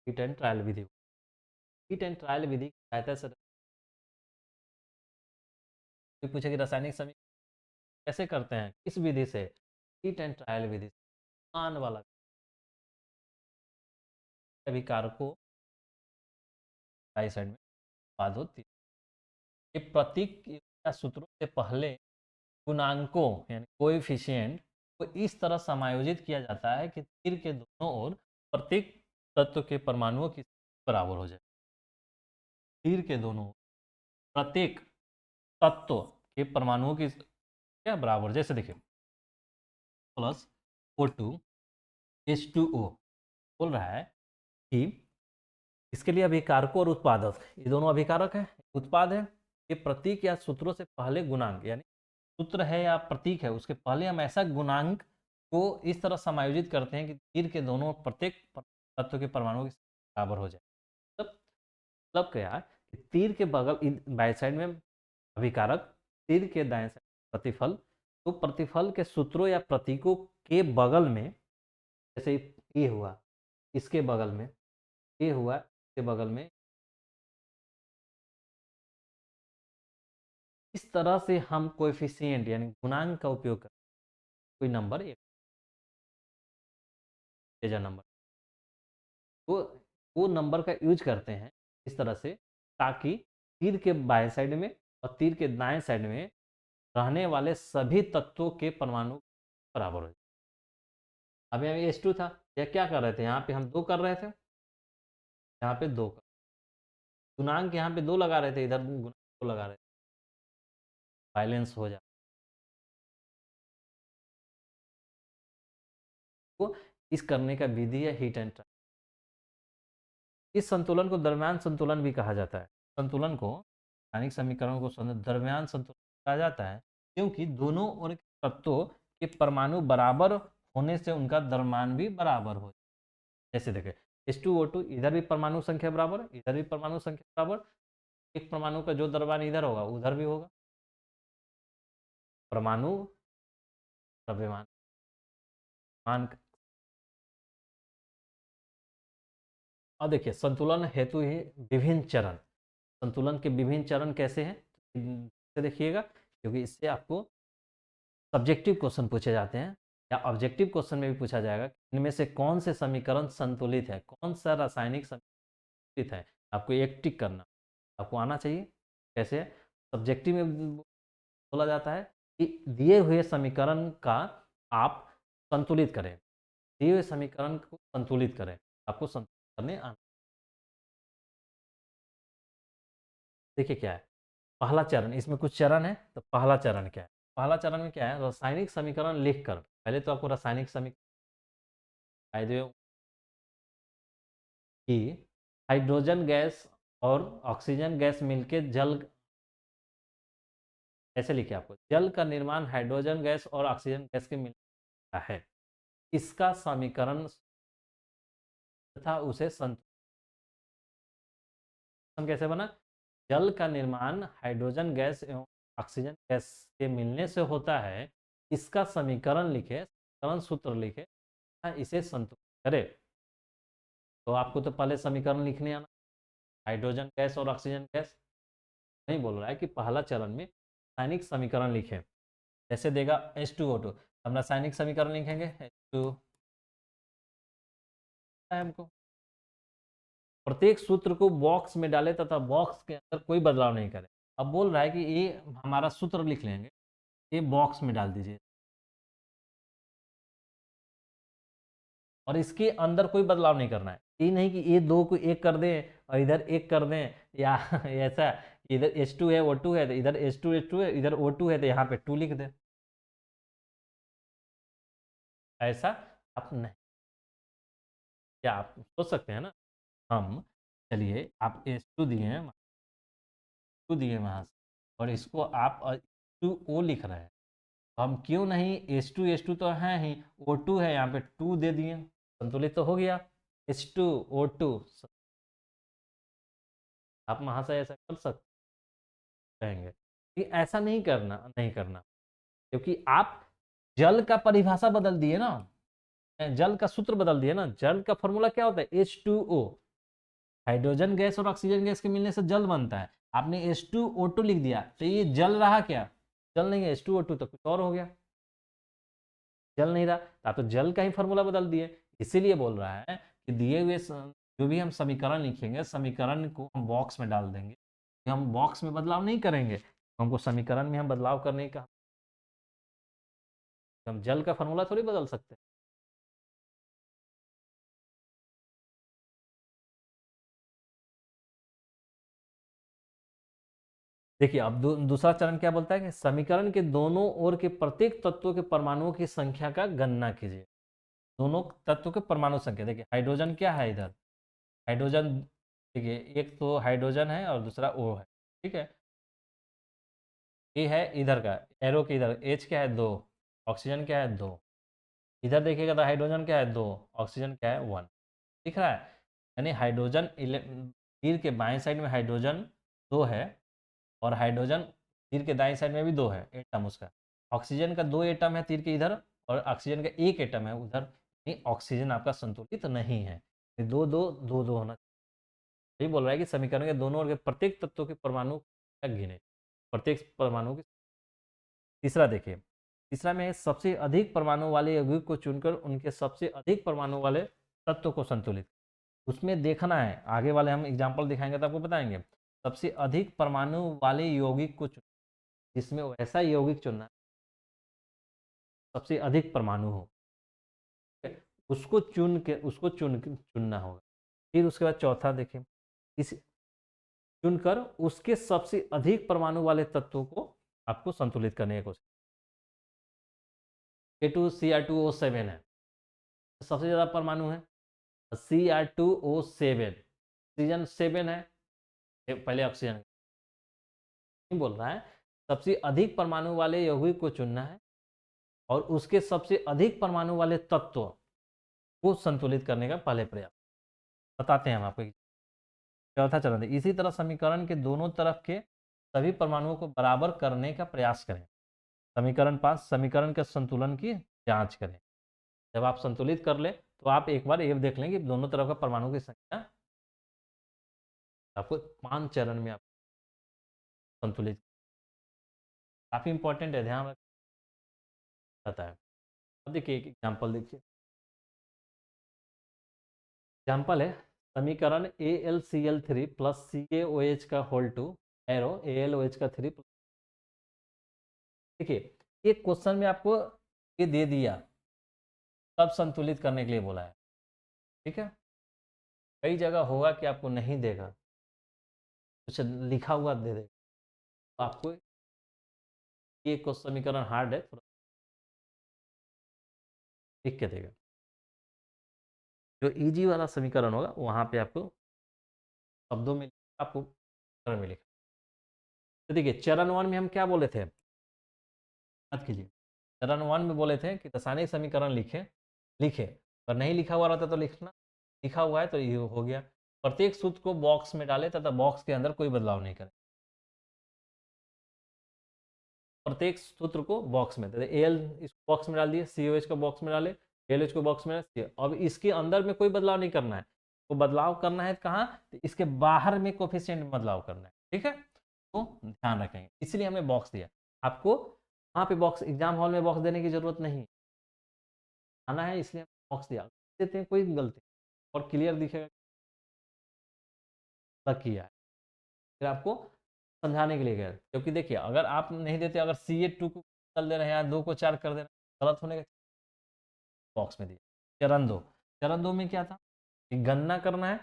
हीट एंड ट्रायल विधि, हीट एंड ट्रायल विधि की सहायता से पूछे कि रासायनिक समीकरण कैसे करते हैं, किस विधि से, हीट एंड ट्रायल विधि से, मान वाला सभी कारकों राइट साइड में बाद होती है, ये प्रतीक या सूत्रों से पहले गुणांकों यानी कोएफिशिएंट को इस तरह समायोजित किया जाता है कि तीर के दोनों ओर प्रत्येक तत्व के परमाणुओं की बराबर हो जाए, तीर के दोनों ओर प्रत्येक तत्व के परमाणुओं की क्या बराबर, जैसे देखिए प्लस O2 H2O बोल रहा है कि इसके लिए अभिकारक और उत्पादक, ये दोनों अभिकारक है, उत्पाद है, ये प्रतीक या सूत्रों से पहले गुणांक यानी सूत्र है या प्रतीक है, उसके पहले हम ऐसा गुणांक को इस तरह समायोजित करते हैं कि तीर के दोनों प्रत्येक तत्व के परमाणुओं के बराबर हो जाए, मतलब मतलब क्या है कि तीर के बगल बाएं साइड में अभिकारक, तीर के दाएं साइड प्रतिफल, तो प्रतिफल के सूत्रों या प्रतीकों के बगल में, जैसे ये हुआ, इसके बगल में ये हुआ, इसके बगल में इस तरह से हम कोएफिशिएंट यानी गुणांक का उपयोग करते हैं कोई नंबर एक इंटीजर नंबर, वो वो नंबर का यूज करते हैं इस तरह से, ताकि तीर के बाएं साइड में और तीर के दाएं साइड में रहने वाले सभी तत्वों के परमाणु बराबर हो जाए। अब यहाँ एच टू था, यह क्या कर रहे थे, यहाँ पे हम 2 कर रहे थे, यहाँ पे 2 कर, गुणांक यहाँ पे 2 लगा रहे थे, इधर गुणांक 2 लगा रहे थे, बैलेंस हो जाए। तो इस करने का विधि है हीट एंड ट्रांसफर। इस संतुलन को दरम्यान संतुलन भी कहा जाता है। संतुलन को, रासायनिक समीकरण को दरम्यान संतुलन कहा जाता है, क्योंकि दोनों ओर के तत्वों के परमाणु बराबर होने से उनका द्रव्यमान भी बराबर हो। जैसे देखें H2O2, इधर भी परमाणु संख्या बराबर, इधर भी परमाणु संख्या बराबर, एक परमाणु का जो द्रव्यमान इधर होगा उधर भी होगा। परमाणु द्रव्यमान मान। अब देखिए संतुलन हेतु ही विभिन्न चरण, संतुलन के विभिन्न चरण कैसे हैं इसे देखिएगा, क्योंकि इससे आपको सब्जेक्टिव क्वेश्चन पूछे जाते हैं या ऑब्जेक्टिव क्वेश्चन में भी पूछा जाएगा इनमें से कौन से समीकरण संतुलित है, कौन सा रासायनिक संतुलित है। आपको एक टिक करना आपको आना चाहिए। कैसे सब्जेक्टिव में बोला जाता है कि दिए हुए समीकरण का आप संतुलित करें, दिए हुए समीकरण को संतुलित करें, आपको संतुलित करने आना। देखिए क्या है पहला चरण, इसमें कुछ चरण है, तो पहला चरण क्या है, पहला चरण में क्या है, रासायनिक समीकरण लिखकर, पहले तो आपको रासायनिक समीकरण कि हाइड्रोजन गैस और ऑक्सीजन गैस मिलके जल, ऐसे लिखे आपको, जल का निर्माण हाइड्रोजन गैस और ऑक्सीजन गैस के मिलता है, इसका समीकरण था उसे संतुलन कैसे बना, जल का निर्माण हाइड्रोजन गैस एवं ऑक्सीजन गैस के मिलने से होता है, इसका समीकरण लिखे, समीकरण सूत्र लिखे, इसे संतुलित करे। तो आपको तो पहले समीकरण लिखने आना, हाइड्रोजन गैस और ऑक्सीजन गैस नहीं बोल रहा है कि पहला चरण में रासायनिक समीकरण लिखें। जैसे देगा H2O2, हम रासायनिक समीकरण लिखेंगे H2 हमको प्रत्येक सूत्र को बॉक्स में डाले तथा बॉक्स के अंदर कोई बदलाव नहीं करें। अब बोल रहा है कि ये हमारा सूत्र लिख लेंगे, ये बॉक्स में डाल दीजिए और इसके अंदर कोई बदलाव नहीं करना है। ये नहीं कि ये 2 को 1 कर दें और इधर 1 कर दें, या ऐसा इधर H2 है O2 है तो इधर H2 है, इधर O2 है तो यहाँ पे 2 लिख दें, ऐसा आप नहीं। क्या आप सोच सकते हैं ना, हम चलिए आप H2 दिए हैं, 2 दिए वहाँ से और इसको आप H2O लिख रहे हैं, हम क्यों नहीं H2 तो है ही, O2 है यहाँ पे 2 दे दिए, संतुलित तो हो गया। H2O2 आप वहाँ से ऐसा कर सकते हैं कि ऐसा नहीं करना, नहीं करना, क्योंकि आप जल का परिभाषा बदल दिए ना, जल का सूत्र बदल दिए ना, जल का फॉर्मूला क्या होता है H2O, हाइड्रोजन गैस और ऑक्सीजन गैस के मिलने से जल बनता है, आपने H2O2 लिख दिया तो ये जल रहा क्या, जल नहीं है, H2O2 तो कुछ और हो गया, जल नहीं रहा, तो आप तो जल का ही फॉर्मूला बदल दिए। इसीलिए बोल रहा है कि दिए हुए जो भी हम समीकरण लिखेंगे, समीकरण को हम बॉक्स में डाल देंगे, हम बॉक्स में बदलाव नहीं करेंगे, हमको समीकरण में हम बदलाव करने का, हम जल का फॉर्मूला थोड़ी बदल सकते हैं। देखिए अब दूसरा चरण क्या बोलता है कि समीकरण के दोनों ओर के प्रत्येक तत्वों के परमाणुओं की संख्या का गणना कीजिए। दोनों तत्वों के परमाणु संख्या, देखिए हाइड्रोजन क्या है इधर, हाइड्रोजन, देखिए एक तो हाइड्रोजन है और दूसरा O है, ठीक है, ए है इधर का, एरो के इधर H क्या है 2, ऑक्सीजन क्या है 2, इधर देखिएगा तो हाइड्रोजन क्या है 2, ऑक्सीजन क्या है 1, दिख रहा है, यानी हाइड्रोजन तीर के बाएं साइड में हाइड्रोजन 2 है और हाइड्रोजन तीर के दाएं साइड में भी 2 है एटम उसका, ऑक्सीजन का 2 एटम है तीर के इधर और ऑक्सीजन का 1 एटम है उधर, नहीं ऑक्सीजन आपका संतुलित नहीं है, 2 2 2 2 होना चाहिए। यही बोल रहा है कि समीकरण के दोनों ओर के प्रत्येक तत्व के परमाणु गिने। प्रत्येक परमाणु की। तीसरा देखिए, तीसरा में है सबसे अधिक परमाणु वाले यौगिक को चुनकर उनके सबसे अधिक परमाणु वाले तत्व को संतुलित। उसमें देखना है, आगे वाले हम एग्जाम्पल दिखाएंगे तो आपको बताएंगे। सबसे अधिक परमाणु वाले यौगिक को चुन, जिसमें वैसा यौगिक चुनना है सबसे अधिक परमाणु हो, उसको चुनना होगा। फिर उसके बाद चौथा देखें, इस चुनकर उसके सबसे अधिक परमाणु वाले तत्वों को आपको संतुलित करने की कोशिश। K2Cr2O7 है, सबसे ज्यादा परमाणु है Cr2O7, ऑक्सीजन 7 है, पहले ऑक्सीजन नहीं बोल रहा है, सबसे अधिक परमाणु वाले यौगिक को चुनना है और उसके सबसे अधिक परमाणु वाले तत्व को संतुलित करने का पहले प्रयास बताते हैं हम आपको। चौथा चरण, इसी तरह समीकरण के दोनों तरफ के सभी परमाणुओं को बराबर करने का प्रयास करें। समीकरण 5, समीकरण के संतुलन की जांच करें। जब आप संतुलित कर ले तो आप एक बार ये देख लें कि दोनों तरफ का परमाणु की संख्या आपको 5 चरण में आप संतुलित, काफी इंपॉर्टेंट है, ध्यान रखता है। अब देखिए एक एग्जाम्पल देखिए, एग्जाम्पल है समीकरण AlCl3 प्लस CaOH का होल टू एरो AlOH का 3। देखिए एक क्वेश्चन में आपको ये दे दिया, तब संतुलित करने के लिए बोला है, ठीक है। कई जगह होगा कि आपको नहीं देगा, कुछ लिखा हुआ दे देगा, तो आपको ये क्वेश्चन समीकरण हार्ड है, थोड़ा लिख के देगा। जो इजी वाला समीकरण होगा वहां पे आपको शब्दों में आपको चरण में लिखा। तो देखिए चरण 1 में हम क्या बोले थे, याद कीजिए। चरण 1 में बोले थे कि रासायनिक समीकरण लिखे लिखे, अगर नहीं लिखा हुआ रहता तो लिखना, लिखा हुआ है तो ये हो गया। प्रत्येक सूत्र को बॉक्स में डाले तथा बॉक्स के अंदर कोई बदलाव नहीं करें। प्रत्येक सूत्र को बॉक्स में, एल इस बॉक्स में डाल दिए, COH को बॉक्स में डाले, LH को बॉक्स में डाले। अब इसके अंदर में कोई बदलाव नहीं करना है, तो बदलाव करना है कहाँ, तो इसके बाहर में कोफिशिएंट में बदलाव करना है, ठीक है। तो ध्यान रखेंगे, इसलिए हमने बॉक्स दिया। आपको वहाँ पे बॉक्स, एग्जाम हॉल में बॉक्स देने की जरूरत नहीं आना है, इसलिए बॉक्स दिया, देते हैं कोई गलती और क्लियर दिखेगा किया है। फिर आपको समझाने के लिए गया, क्योंकि देखिए अगर आप नहीं देते, अगर CA2 को कर दे रहे हैं या 2 को 4 कर दे रहे हैं, गलत होने का, बॉक्स में दिया। चरण 2, चरण 2 में क्या था, गणना करना है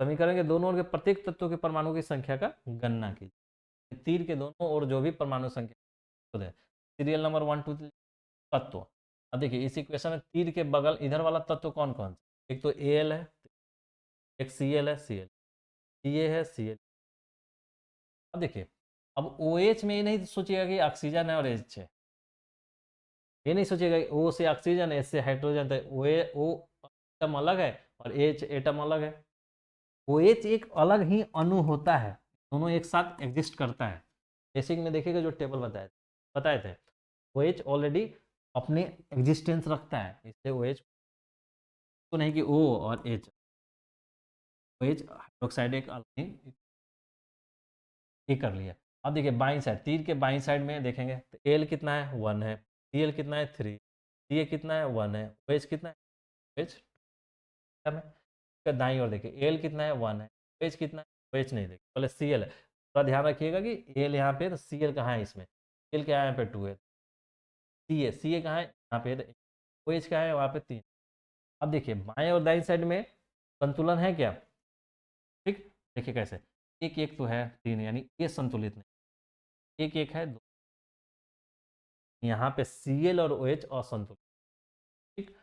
समीकरण के दोनों ओर के प्रत्येक तत्व के परमाणु की संख्या का गणना कीजिए। तीर के दोनों ओर जो भी परमाणु संख्या है, सीरियल नंबर 1 2 तत्व। अब देखिए इस इक्वेशन में तीर के बगल इधर वाला तत्व कौन कौन सा, एक तो Al है, एक Cl है, Ca है, Cl। अब देखिए, अब OH में ये नहीं सोचिएगा कि ऑक्सीजन है और H है, ये नहीं सोचिएगा O से ऑक्सीजन, H से हाइड्रोजन, तो O एटम अलग है और H एटम अलग है। OH एक अलग ही अणु होता है, दोनों एक साथ एग्जिस्ट करता है। बेसिक में देखिएगा जो टेबल बताए थे, OH ऑलरेडी अपने एग्जिस्टेंस रखता है, इसलिए OH तो नहीं कि O और H, OH हाइड्रोक्साइड एक अलग ही ये कर लिया। अब देखिए बाईं साइड, तीर के बाईं साइड में देखेंगे तो L कितना है 1 है, Cl कितना है 3, Ca कितना है 1 है, OH कितना है OH दाईं ओर देखिए L कितना है 1 है, OH कितना है OH नहीं देखिए, पहले Cl है। थोड़ा ध्यान रखिएगा कि L यहाँ पे, तो Cl कहाँ है इसमें, Cl क्या है यहाँ पे 2 है, Ca कहाँ है यहाँ पे, OH क्या है वहाँ पे 3। अब देखिए बाएं और दाईं साइड में संतुलन है क्या, ठीक। देखिए कैसे, एक एक तो है 3, यानी ये संतुलित नहीं, एक एक है 2, यहाँ पे Cl और OH असंतुलित, ठीक।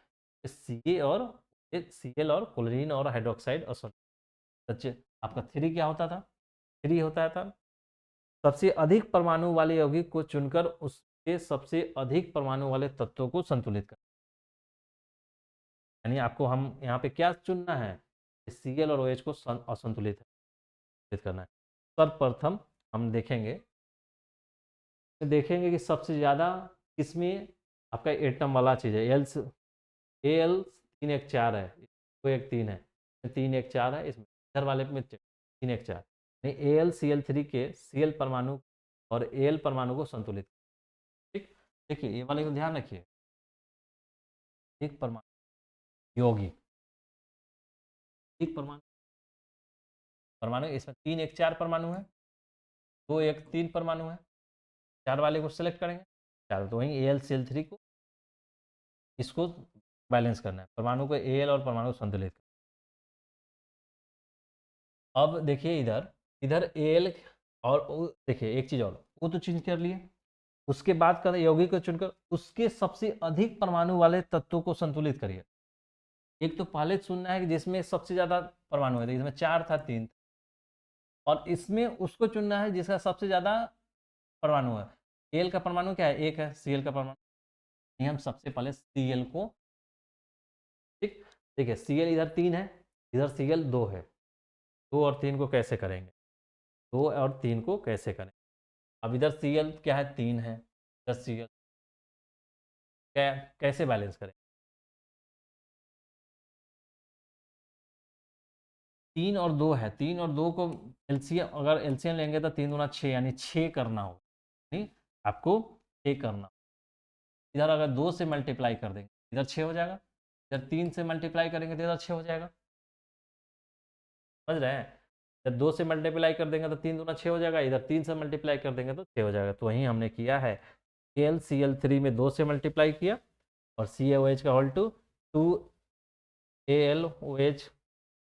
Cl और क्लोरीन और हाइड्रोक्साइड असंतुलित। सच्चे आपका 3 क्या होता था, 3 होता था सबसे अधिक परमाणु वाले यौगिक को चुनकर उसके सबसे अधिक परमाणु वाले तत्वों को संतुलित कर, यानी आपको हम यहाँ पे क्या चुनना है, Cl और OH को असंतुलित करना है। सर्वप्रथम हम देखेंगे कि सबसे ज्यादा किसमें आपका एटम वाला चीज है, Al 3 1 4 है, कोई एक 3 है, 3 1 4 है, इसमें इधर वाले में 3 1 4, नहीं AlCl3 के Cl परमाणु और एल परमाणु को संतुलित। ठीक, देखिए ये वाले को ध्यान रखिए, एक परमाणु यौगिक, एक परमाणु, परमाणु इसमें 3 1 4 परमाणु है, 2 1 3 परमाणु है, 4 वाले को सेलेक्ट करेंगे, 4 तो वहीं AlCl3 को इसको बैलेंस करना है, परमाणु को Al और परमाणु को संतुलित करना है। अब देखिए इधर, इधर Al और देखिए एक चीज और, वो तो चेंज कर लिए, उसके बाद का यौगिक को चुनकर उसके सबसे अधिक परमाणु वाले तत्वों को संतुलित करिए। एक तो पहले चुनना है कि जिसमें सबसे ज्यादा परमाणु है, इसमें 4 था 3 था, और इसमें उसको चुनना है जिसका सबसे ज्यादा परमाणु है। एल का परमाणु क्या है, एक है, Cl का परमाणु, हम सबसे पहले Cl को, ठीक, देखिए Cl इधर 3 है, इधर Cl 2 है, 2 और 3 को कैसे करेंगे, 2 और 3 को कैसे करें, अब इधर Cl क्या है, 3 है, इधर Cl क्या, कैसे बैलेंस करें, 3 और 2 है, 3 और 2 को एलसीएम, अगर एलसीएम लेंगे तो 3 दूना 6, यानी 6 करना होगा, नहीं आपको 6 करना, इधर अगर 2 से मल्टीप्लाई कर देंगे इधर 6 हो जाएगा, इधर 3 से मल्टीप्लाई करेंगे तो इधर 6 हो जाएगा, समझ रहे हैं, इधर 2 से मल्टीप्लाई कर देंगे तो 3 दूना 6 हो जाएगा, इधर 3 से मल्टीप्लाई कर देंगे तो 6 हो जाएगा, तो वहीं हमने किया है, AlCl3 में 2 से मल्टीप्लाई किया और CaOH का होल टू 2 AlOH।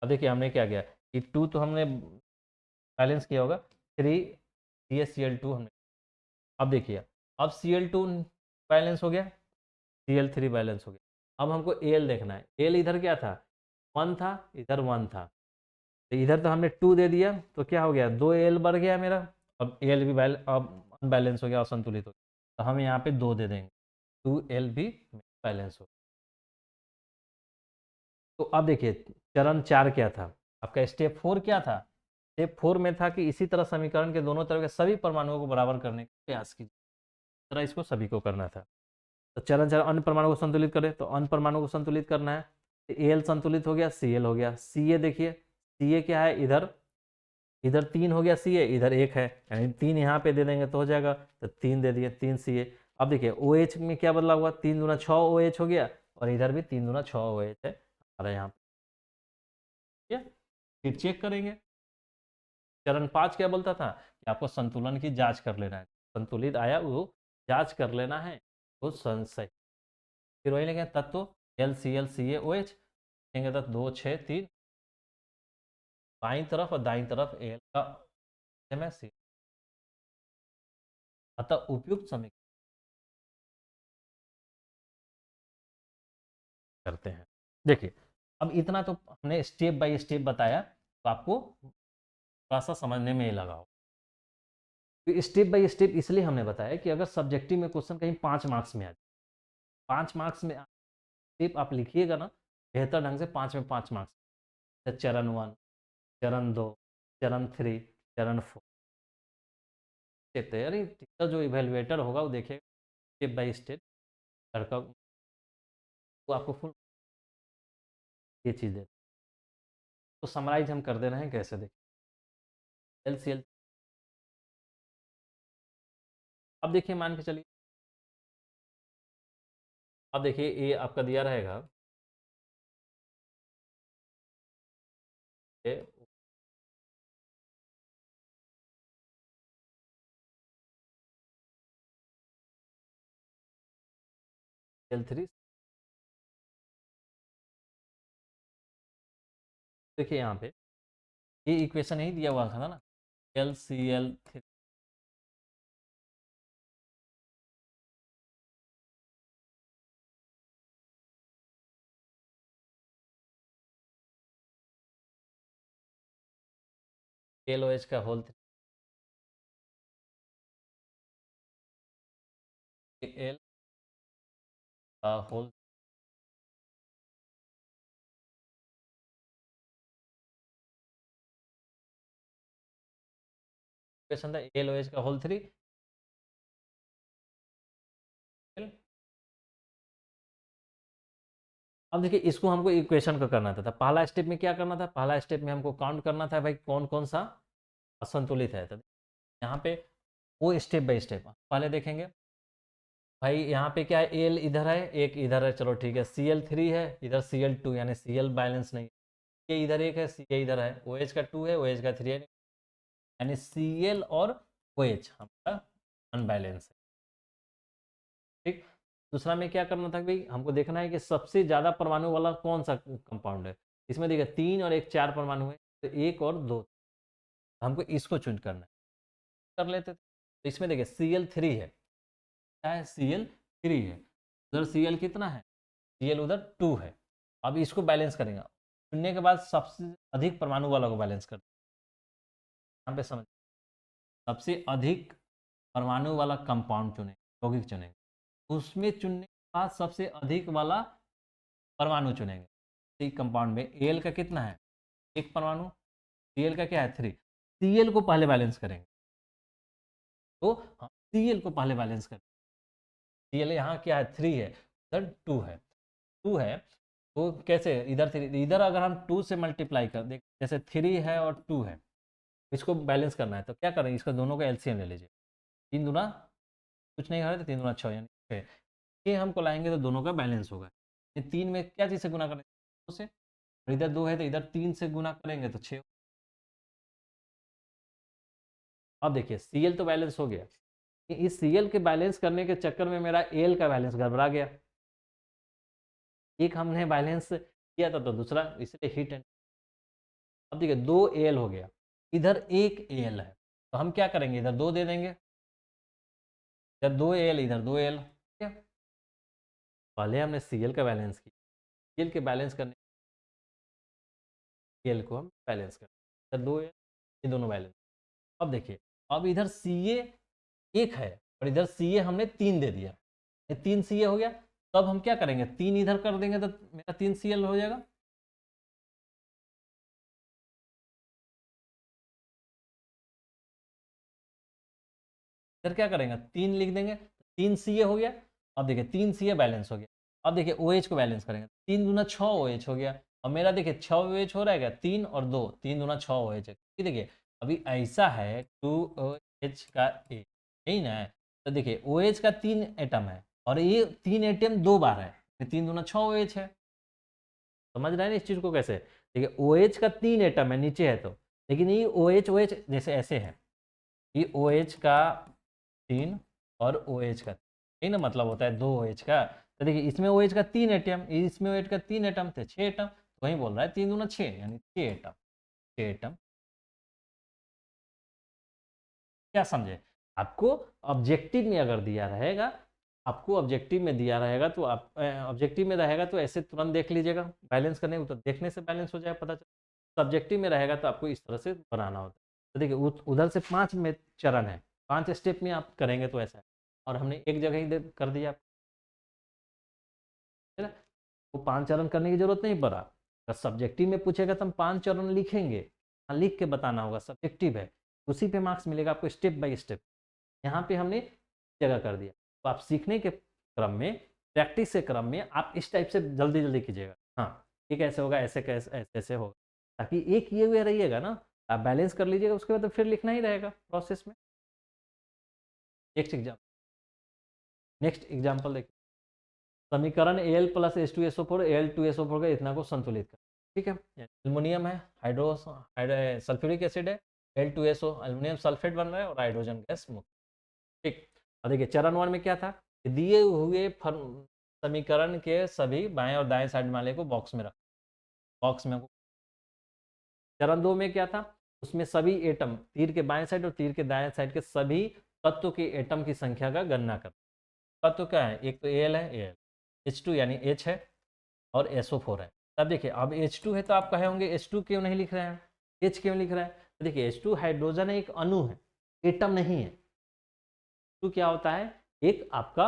अब देखिए हमने क्या किया कि 2 तो हमने बैलेंस किया होगा, 3 CaCl2 हमने, अब देखिए अब Cl2 बैलेंस हो गया, Cl3 बैलेंस हो गया, अब हमको Al देखना है, Al इधर क्या था, 1 था, इधर 1 था, तो इधर तो हमने 2 दे दिया, तो क्या हो गया, 2 Al बढ़ गया मेरा, अब Al भी अब अनबैलेंस हो गया, असंतुलित हो गया, तो हम यहाँ पे 2 दे देंगे, 2Al भी बैलेंस हो गया। तो अब देखिए चरण 4 क्या था, आपका स्टेप 4 क्या था, स्टेप 4 में था कि इसी तरह समीकरण के दोनों तरफ के सभी परमाणुओं को बराबर करने का प्रयास कीजिए, तरह इसको सभी को करना था। तो चरण 4 अन्य परमाणु को संतुलित करें, तो अन्य परमाणु को संतुलित करना है, तो Al संतुलित हो गया, Cl हो गया, Ca देखिए, Ca क्या है, इधर, इधर 3 हो गया Ca, इधर 1 है, यानी 3 यहाँ पे दे देंगे तो हो जाएगा, तो 3 दे दिए, 3 Ca। अब देखिए OH में क्या बदला हुआ, 3 दूना 6 OH हो गया, और इधर भी 3 दूना 6 OH है हमारे यहाँ पे, ठीक है, फिर चेक करेंगे। चरण 5 क्या बोलता था कि आपको संतुलन की जांच कर लेना है, संतुलित आया वो जांच कर लेना है, वो संशय, फिर वही लेंगे तत्व LCl CaOH, लेंगे तो 2 6 3, बाईं तरफ और दाईं तरफ Al का MSC, अतः उपयुक्त समीकरण करते हैं। देखिए अब इतना तो हमने स्टेप बाय स्टेप बताया, तो आपको थोड़ा सा समझने में ही लगा हो, तो स्टेप बाय स्टेप इसलिए हमने बताया कि अगर सब्जेक्टिव में क्वेश्चन कहीं 5 मार्क्स में आ जाए, 5 मार्क्स में स्टेप आप लिखिएगा ना बेहतर ढंग से, 5 में 5 मार्क्स, चरण 1, चरण 2, चरण 3, चरण 4, तैयारी टीचर जो इवेलुएटर होगा वो देखेगा स्टेप बाय स्टेप लड़का, वो आपको फुल ये चीज़ दे, तो समराइज हम कर दे रहे हैं कैसे, देखिए LCl, अब देखिए मान के चलिए, अब देखिए ये आपका दिया रहेगा ये L3, देखिए यहाँ पे ये इक्वेशन ही दिया हुआ था ना, LCl3, LOH का होल 3, L का होल, इक्वेशन था LOH का होल 3, अब देखिए इसको हमको इक्वेशन का करना था, पहला स्टेप में क्या करना था, पहला स्टेप में हमको काउंट करना था भाई कौन कौन सा असंतुलित है, तो यहाँ पे वो स्टेप बाय स्टेप पहले देखेंगे। भाई यहाँ पे क्या है, एल इधर है, एक इधर है, चलो ठीक है। Cl3 है, इधर Cl2 यानी Cl बैलेंस नहीं, ये इधर एक है, ये इधर है, OH का 2 है, OH का 3 है, यानी Cl और OH हमारा अनबैलेंस है। ठीक, दूसरा में क्या करना था भाई, हमको देखना है कि सबसे ज़्यादा परमाणु वाला कौन सा कंपाउंड है। इसमें देखिए 3 और 1 4 परमाणु है, तो 1 और 2 हमको इसको चूज करना है, कर लेते थे। तो इसमें देखिए Cl3 है, क्या है, Cl3 है, उधर Cl कितना है, Cl उधर 2 है। अब इसको बैलेंस करेंगे, चुनने के बाद सबसे अधिक परमाणु वाला को बैलेंस कर, यहाँ पे समझ, सबसे अधिक परमाणु वाला कंपाउंड चुनेंगे, यौगिक चुनेंगे, उसमें चुनने के बाद सबसे अधिक वाला परमाणु चुनेंगे। ठीक, कंपाउंड में एल का कितना है, एक परमाणु, Cl का क्या है 3, Cl को पहले बैलेंस करेंगे। तो हाँ, Cl को पहले बैलेंस करें, Cl यहाँ क्या है 3 है, इधर 2 है, 2 है, तो कैसे इधर 3, इधर अगर हम 2 से मल्टीप्लाई कर दें, जैसे 3 है और 2 है, इसको बैलेंस करना है तो क्या करेंगे, इसका दोनों का एलसीएम ले लीजिए। 3 दूना कुछ नहीं है तो 3 दूना 6 यानी 6, ये हमको लाएंगे तो दोनों का बैलेंस होगा। ये 3 में क्या चीज़ से गुना करेंगे, 2 से, और इधर 2 है तो इधर 3 से गुना करेंगे तो 6। अब देखिए Cl तो बैलेंस हो गया, इस Cl के बैलेंस करने के चक्कर में मेरा Al का बैलेंस गड़बड़ा गया। एक हमने बैलेंस किया था तो दूसरा, इसलिए हिट एंड, अब देखिए 2 Al हो गया, इधर 1 Al है, तो हम क्या करेंगे, इधर 2 दे देंगे, इधर 2 Al इधर 2 Al, ठीक है। पहले हमने Cl का बैलेंस किया, Cl के बैलेंस करने, Cl को हम बैलेंस करें, इधर 2 Al, ये दोनों बैलेंस। अब देखिए, अब इधर Ca 1 है और इधर Ca हमने 3 दे दिया, ये 3 Ca हो गया। तब हम क्या करेंगे, 3 इधर कर देंगे तो मेरा 3 Cl हो जाएगा। इधर क्या करेंगे, 3 लिख देंगे, 3 Ca हो गया। अब देखिए 3 Ca बैलेंस हो गया। अब देखिए OH को बैलेंस करेंगे, 3 दूना 6 OH हो गया। अब मेरा देखिए 6 OH हो रहा है क्या, 3 और 2, 3 दूना 6 OH है। ये देखिए अभी ऐसा है 2OH का A, यही ना है। तो देखिए OH का 3 एटम है और ये 3 एटम 2 बार है, 3 दूना 6 OH है। समझ रहे हैं ना इस चीज को कैसे, देखिए OH का 3 एटम है नीचे है तो, लेकिन ये OH जैसे ऐसे है, ये OH का 3 और OH का, यही ना मतलब होता है 2 OH का। तो देखिए इसमें OH का 3 एटम, इसमें OH का 3 एटम थे 6 एटम, तो वही बोल रहा है 3 दूना 6 यानी 6 एटम, 6 एटम। क्या समझे, आपको ऑब्जेक्टिव में अगर दिया रहेगा, आपको ऑब्जेक्टिव में दिया रहेगा तो आप ऑब्जेक्टिव में रहेगा तो ऐसे तुरंत देख लीजिएगा, बैलेंस करने तो देखने से बैलेंस हो जाएगा, पता चला। सब्जेक्टिव में रहेगा तो आपको इस तरह से बनाना होता है। तो देखिए उधर से 5 में चरण है, 5 स्टेप में आप करेंगे तो ऐसा है, और हमने एक जगह ही कर दिया, है ना। वो 5 चरण करने की जरूरत नहीं पड़ा। अगर सब्जेक्टिव में पूछेगा तो हम 5 चरण लिखेंगे, हाँ लिख के बताना होगा, सब्जेक्टिव है, उसी पे मार्क्स मिलेगा आपको स्टेप बाय स्टेप। यहाँ पे हमने जगह कर दिया, तो आप सीखने के क्रम में, प्रैक्टिस के क्रम में आप इस टाइप से जल्दी जल्दी कीजिएगा, हाँ ये कैसे होगा, ऐसे कैसे ऐसे ऐसे होगा, ताकि एक ये हुए रहिएगा ना, आप बैलेंस कर लीजिएगा, उसके बाद तो फिर लिखना ही रहेगा प्रोसेस में। नेक्स्ट एग्जाम्पल देखिए, समीकरण Al प्लस H2SO4 Al2SO4 का इतना को संतुलित कर, ठीक है। एल्युमिनियम है, सल्फ्यूरिक एसिड है, Al2SO एल्युमिनियम सल्फेट बन रहा है और हाइड्रोजन गैस मुक्त, ठीक। अब देखिए चरण 1 में क्या था, दिए हुए समीकरण के सभी बाएं और दाएं साइड वाले को बॉक्स में रख, बॉक्स में। चरण 2 में क्या था, उसमें सभी एटम, तीर के बाएं साइड और तीर के दाएं साइड के सभी तत्व के एटम की संख्या का गणना कर। तत्व क्या है, एक तो Al है, Al, H2 यानी H है और SO4 है। तब देखिए अब H2 है तो आप कहे होंगे H2 क्यों नहीं लिख रहे हैं, H क्यों लिख रहे हैं, तो देखिए H2 हाइड्रोजन है, एक अणु है, एटम नहीं है। H2 क्या होता है, एक आपका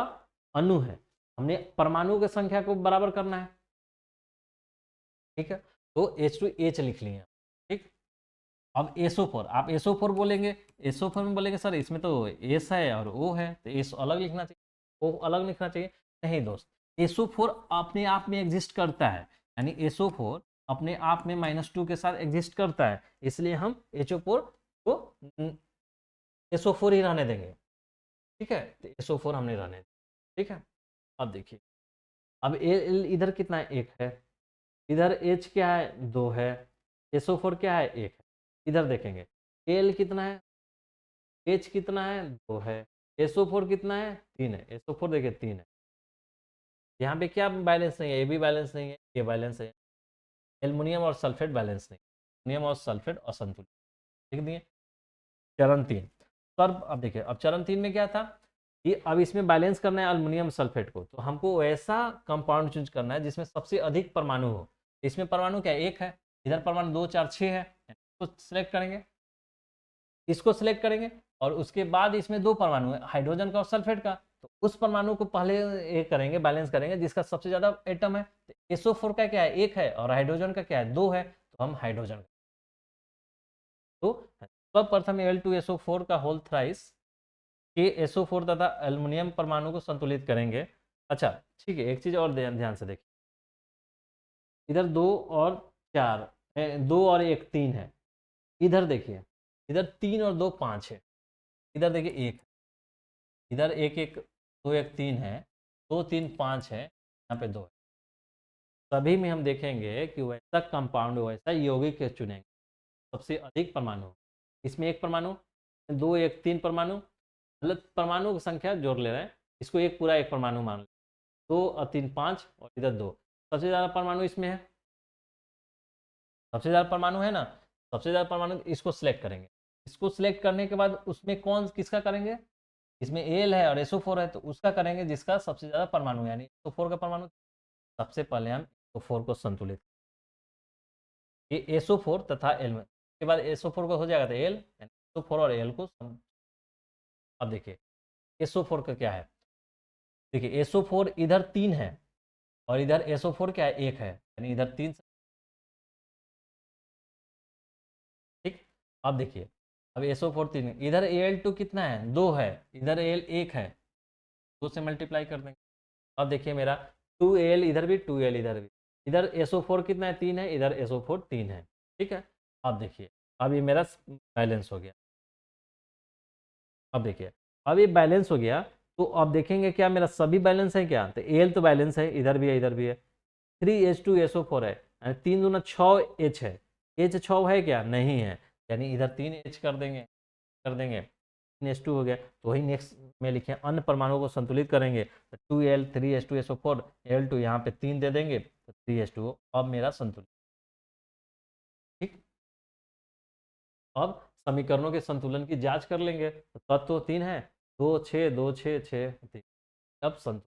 अणु है, हमने परमाणु की संख्या को बराबर करना है, ठीक है। तो H2H लिख लिए, ठीक। अब SO4, आप SO4 बोलेंगे, SO4 में बोलेंगे सर इसमें तो S है और O है, तो S अलग लिखना चाहिए, O अलग लिखना चाहिए। नहीं दोस्त, SO4 अपने आप में एग्जिस्ट करता है, यानी SO4 अपने आप में -2 के साथ एग्जिस्ट करता है, इसलिए हम HO4 को SO4 ही रहने देंगे, ठीक है, तो SO4 हमने रहने दिया। ठीक है, अब देखिए, अब Al इधर कितना है, 1 है, इधर H क्या है, 2 है, SO4 क्या है, 1 है। इधर देखेंगे Al कितना है, H कितना है, 2 है, SO4 कितना है, 3 है। SO4 देखिए 3 है। यहाँ पे क्या बैलेंस नहीं है, A भी बैलेंस नहीं है, ये बैलेंस है। एल्युमिनियम और सल्फेट बैलेंस नहीं, एल्युमिनियम और सल्फेट असंतुलित। लिख दिए चरण 3। तो अब देखिए, अब चरण 3 में क्या था कि अब इसमें बैलेंस करना है अल्युमिनियम सल्फेट को, तो हमको ऐसा कंपाउंड चूज करना है जिसमें सबसे अधिक परमाणु हो। इसमें परमाणु क्या, 1 है, इधर परमाणु 2 4 6 है, तो सिलेक्ट करेंगे, इसको सिलेक्ट करेंगे, और उसके बाद इसमें 2 परमाणु है, हाइड्रोजन का और सल्फेट का, तो उस परमाणु को पहले ये करेंगे, बैलेंस करेंगे जिसका सबसे ज्यादा एटम है। तो SO4 का क्या है, 1 है, और हाइड्रोजन का क्या है, 2 है, तो हम हाइड्रोजन। तो सर्वप्रथम Al2SO4 का होल थ्राइस के SO4 तथा एल्युमिनियम परमाणु को संतुलित करेंगे। अच्छा ठीक है, एक चीज और ध्यान से देखिए, इधर 2 और 4, 2 और 1 3 है, इधर देखिए, इधर 3 और 2 5 है, इधर देखिए 1, इधर 1 1 2 1 3 है, 2 3 5 है, यहाँ पे 2 है। सभी में हम देखेंगे कि वैसा कंपाउंड, वैसा यौगिक चुनेंगे सबसे अधिक परमाणु। इसमें 1 परमाणु, 2 1 3 परमाणु, मतलब परमाणु की संख्या जोड़ ले रहे हैं, इसको एक पूरा 1 परमाणु मान लें, 2 और 3 5, और इधर 2। सबसे ज़्यादा परमाणु इसमें है, सबसे ज़्यादा परमाणु है ना, सबसे ज़्यादा परमाणु, इसको सिलेक्ट करेंगे। इसको सिलेक्ट करने के बाद उसमें कौन किसका करेंगे, इसमें Al है और SO4 है, तो उसका करेंगे जिसका सबसे ज़्यादा परमाणु है, यानी SO4 का परमाणु। सबसे पहले हम SO4 को संतुलित, ये SO4 तथा L में, उसके बाद SO4 को हो जाएगा तो L, SO4 और L को अब देखिए SO4 का क्या है, देखिए SO4 इधर 3 है, और इधर SO4 क्या है, 1 है, यानी इधर 3। ठीक, अब देखिए, अब SO4 3, इधर Al2 कितना है, 2 है, इधर Al 1 है, 2 से मल्टीप्लाई कर देंगे। अब देखिए मेरा 2Al इधर भी, 2Al इधर भी, इधर SO4 कितना है, 3 है, इधर SO4 3 है। ठीक है, अब देखिए, अब ये मेरा बैलेंस हो गया। अब देखिए, अब ये बैलेंस हो गया, तो अब देखेंगे क्या मेरा सभी बैलेंस है क्या, तो Al तो बैलेंस है, इधर भी है, इधर भी है। 3H2SO4 है, यानी 3 दूना 6H है, H 6 है क्या, नहीं है, यानी इधर 3H कर देंगे 3H2 हो गया। तो वही नेक्स्ट में लिखे, अन्य परमाणुओं को संतुलित करेंगे, तो 2L 3H2SO4, Al2 यहाँ पे 3 दे देंगे, तो 3H2 अब मेरा संतुलित। ठीक, अब समीकरणों के संतुलन की जांच कर लेंगे, तो तत्व तो 3 है, 2 6 2 6 6 3, अब संतुलित।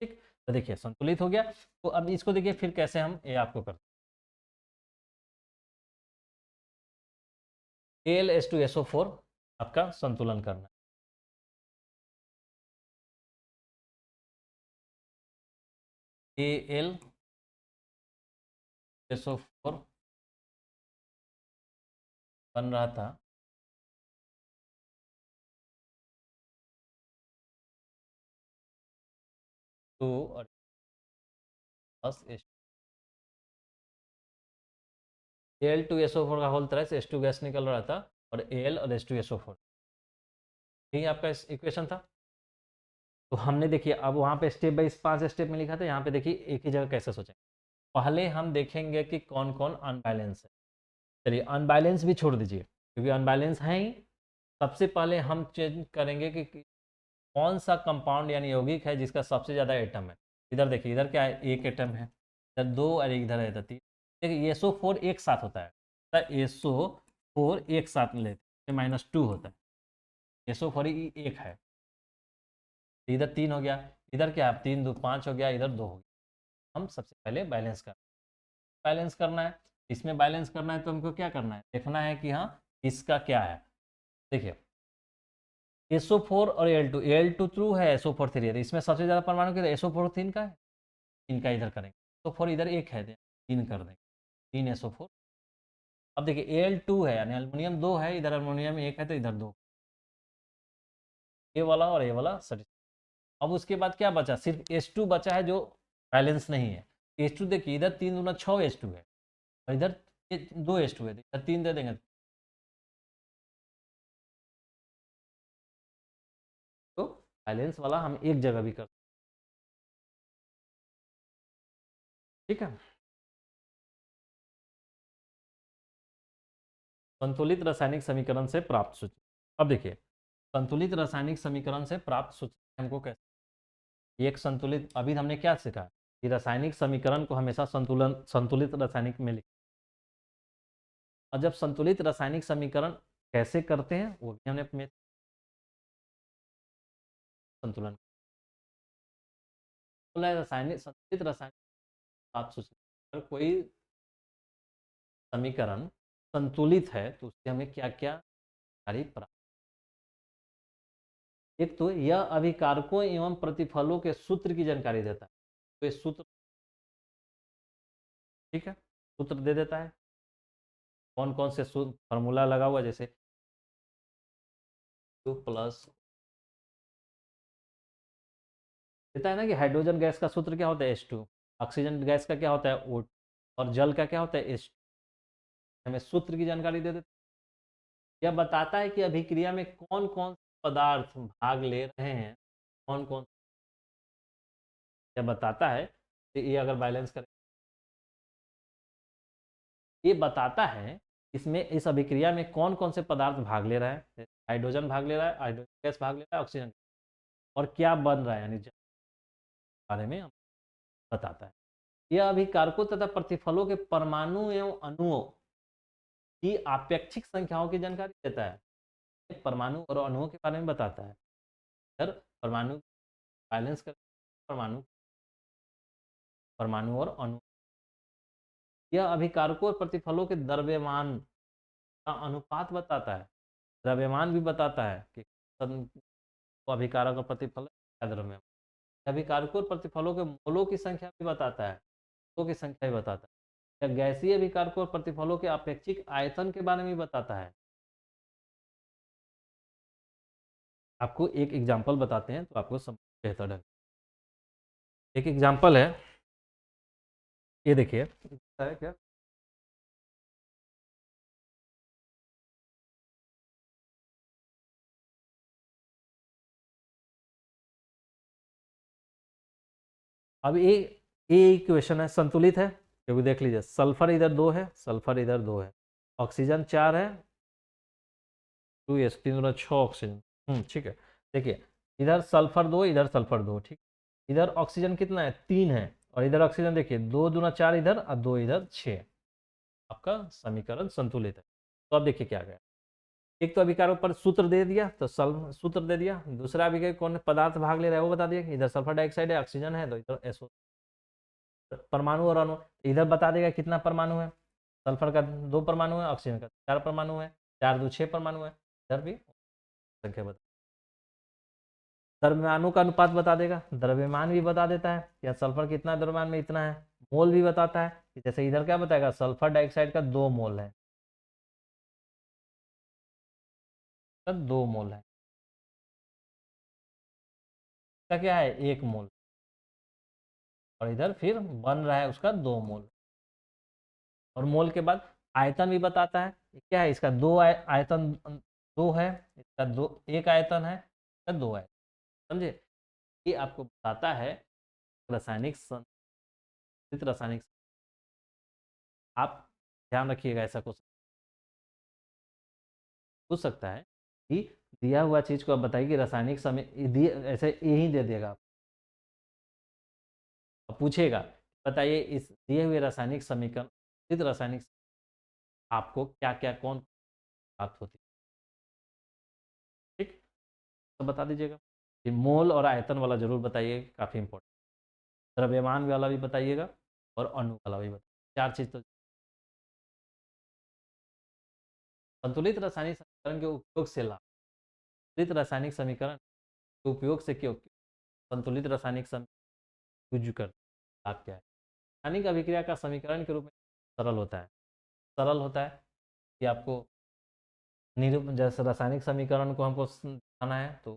ठीक, तो देखिए संतुलित हो गया। तो अब इसको देखिए फिर कैसे हम ये आपको करते हैं, Al2SO4 आपका संतुलन करना है, Al2SO4 बन रहा था 2 और प्लस Al2SO4 का होल तरह से H2 गैस निकल रहा था, और Al और H2SO4, यही आपका इक्वेशन था। तो हमने देखिए अब वहाँ पे स्टेप बाई 5 स्टेप में लिखा था, यहाँ पे देखिए एक ही जगह कैसे सोचेंगे। पहले हम देखेंगे कि कौन कौन अनबैलेंस है। चलिए अनबैलेंस भी छोड़ दीजिए, क्योंकि अनबैलेंस है ही। सबसे पहले हम चेंज करेंगे कि कौन सा कंपाउंड यानी यौगिक है जिसका सबसे ज़्यादा एटम है। इधर देखिए, इधर क्या है, 1 एटम है, इधर 2 और इधर है 3। देखिए SO4 एक साथ होता है, SO4 एक साथ लेते हैं, -2 होता है, SO4 1 है, इधर 3 हो गया, इधर क्या है, 3 2 5 हो गया, इधर 2 हो गया। हम सबसे पहले बैलेंस करना है। इसमें बैलेंस करना है तो हमको क्या करना है, देखना है कि हाँ इसका क्या है। देखिए SO4 और Al2 ट्रू है, SO4 3 है, तो इसमें सबसे ज़्यादा परमाणु किधर, SO4 3 का है, इनका इधर करेंगे। SO4 इधर 1 है, 3 कर देंगे, 3 SO4। अब देखिए Al2 है, यानी एल्युमिनियम 2 है, इधर एल्युमिनियम 1 है, तो इधर 2, ये वाला और ये वाला सटिस्फाई। अब उसके बाद क्या बचा, सिर्फ H2 बचा है जो बैलेंस नहीं है। H2 देखिए, इधर 3 दूना 6 H2 है, और इधर 2 H2 है, तो इधर 3 दे देंगे, बैलेंस वाला हम एक जगह भी कर, ठीक है। संतुलित रासायनिक समीकरण से प्राप्त सूत्र। अब देखिए, संतुलित रासायनिक समीकरण से प्राप्त सूत्र हमको कैसे, एक संतुलित, अभी हमने क्या सीखा कि रासायनिक समीकरण को हमेशा संतुलित रासायनिक में लिख, और जब संतुलित रासायनिक समीकरण कैसे करते हैं वो भी हमने अपने संतुलन, रासायनिक संतुलित रासायनिक प्राप्त सूत्र, अगर कोई समीकरण संतुलित है तो उससे हमें क्या क्या जानकारी प्राप्त, एक तो यह अभिकारकों एवं प्रतिफलों के सूत्र की जानकारी देता है, तो ये सूत्र, ठीक है, सूत्र दे देता है, कौन कौन से फॉर्मूला लगा हुआ, जैसे 2 प्लस, देता है ना कि हाइड्रोजन गैस का सूत्र क्या होता है H2, ऑक्सीजन गैस का क्या होता है O2, और जल का क्या होता है H2, हमें सूत्र की जानकारी दे देता है। यह बताता है कि अभिक्रिया में कौन कौन से पदार्थ भाग ले रहे हैं, कौन कौन, यह बताता है कि ये अगर बैलेंस करें, ये बताता है इसमें, इस अभिक्रिया में कौन कौन से पदार्थ भाग ले रहा है, हाइड्रोजन भाग ले रहा है, हाइड्रोजन गैस भाग ले रहा है, ऑक्सीजन, और क्या बन रहा है, यानी बारे में बताता है। यह अभिकारकों तथा प्रतिफलों के परमाणु एवं अणुओं की आपेक्षिक संख्याओं की जानकारी देता है, परमाणु और अणुओं के बारे में बताता है। अगर परमाणु बैलेंस कर, परमाणु परमाणु और अणु, यह अभिकारकों और प्रतिफलों के द्रव्यमान का अनुपात बताता है, द्रव्यमान भी बताता है कि अभिकारक और प्रतिफल क्या द्रव्यमान, अभिकारकों और प्रतिफलों के मोलों की संख्या भी बताता है, मोलों की संख्या भी बताता है, या गैसीय अभिकारकों और प्रतिफलों के अपेक्षिक आयतन के बारे में बताता है। आपको एक एग्जाम्पल बताते हैं तो आपको समझ बेहतर है। एक एग्जाम्पल है, ये देखिए है क्या, अब ये इक्वेशन है, संतुलित है, क्योंकि देख लीजिए सल्फर इधर 2 है, सल्फर इधर 2 है, ऑक्सीजन 4 है, 2s 3 6 ऑक्सीजन, ठीक है। देखिए इधर सल्फर 2, इधर सल्फर 2, ठीक, इधर ऑक्सीजन कितना है 3 है, और इधर ऑक्सीजन देखिए 2 दूना 4 इधर और 2 इधर 6, आपका समीकरण संतुलित है। तो अब देखिए क्या गया, एक तो अभिकारों पर सूत्र दे दिया, तो सूत्र दे दिया, दूसरा अभिकार कौन पदार्थ भाग ले रहा है वो बता दिया, इधर सल्फर डाइऑक्साइड है, ऑक्सीजन है, तो इधर एसओ, परमाणु और अणु इधर बता देगा कितना परमाणु है, सल्फर का 2 परमाणु है, ऑक्सीजन का 4 परमाणु है, 4 2 6 परमाणु है, इधर भी संख्या बता, द्रव्यमानों का अनुपात बता देगा, द्रव्यमान भी बता देता है या सल्फर कितना द्रव्यमान में इतना है, मोल भी बताता है, जैसे इधर क्या बताएगा, सल्फर डाइऑक्साइड का 2 मोल है, 2 मोल है, इसका क्या है 1 मोल, और इधर फिर बन रहा है उसका 2 मोल, और मोल के बाद आयतन भी बताता है, क्या है इसका 2 आयतन 2 है, इसका 2 1 आयतन है, इसका 2 आयतन, समझे, ये आपको बताता है रासायनिक संतुलित रासायनिक, आप ध्यान रखिएगा, ऐसा कुछ पूछ सकता है कि दिया हुआ चीज को आप बताइए कि रासायनिक समय ऐसे ये ही दे देगा, आप पूछेगा बताइए इस दिए हुए रासायनिक समीकरण, इस रासायनिक आपको क्या क्या कौन प्राप्त होती है, ठीक, तो बता दीजिएगा, ये मोल और आयतन वाला जरूर बताइए, काफी इंपॉर्टेंट, द्रव्यमान वाला भी बताइएगा और अणु वाला भी बताइए, 4 चीज तो। संतुलित रासायनिक समीकरण के उपयोग से लाभ, संतुलित रासायनिक समीकरण के उपयोग से क्यों, संतुलित रासायनिक यूज कर लाभ क्या है, रासायनिक अभिक्रिया का समीकरण के रूप में सरल होता है, सरल होता है कि आपको जैसे रासायनिक समीकरण को हमको दिखाना है तो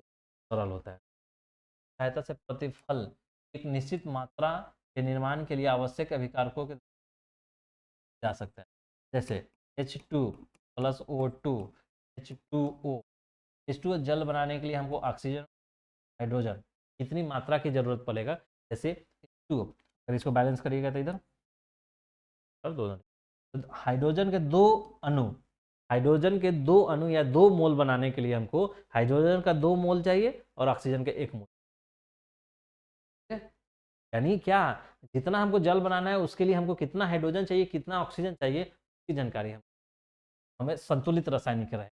सरल होता है, सहायता से प्रतिफल एक निश्चित मात्रा के निर्माण के लिए आवश्यक अभिकारकों के जा सकता है, जैसे H2 plus O2 H2O, H2O जल बनाने के लिए हमको ऑक्सीजन हाइड्रोजन कितनी मात्रा की जरूरत पड़ेगा, जैसे H2O, अगर इसको बैलेंस करिएगा तो इधर कर दो, तो हाइड्रोजन के दो अणु या 2 मोल बनाने के लिए हमको हाइड्रोजन का 2 मोल चाहिए और ऑक्सीजन का 1 मोल। यानी क्या, जितना हमको जल बनाना है उसके लिए हमको कितना हाइड्रोजन चाहिए, कितना ऑक्सीजन चाहिए, इसकी जानकारी हमें संतुलित रासायनिक रहेगा।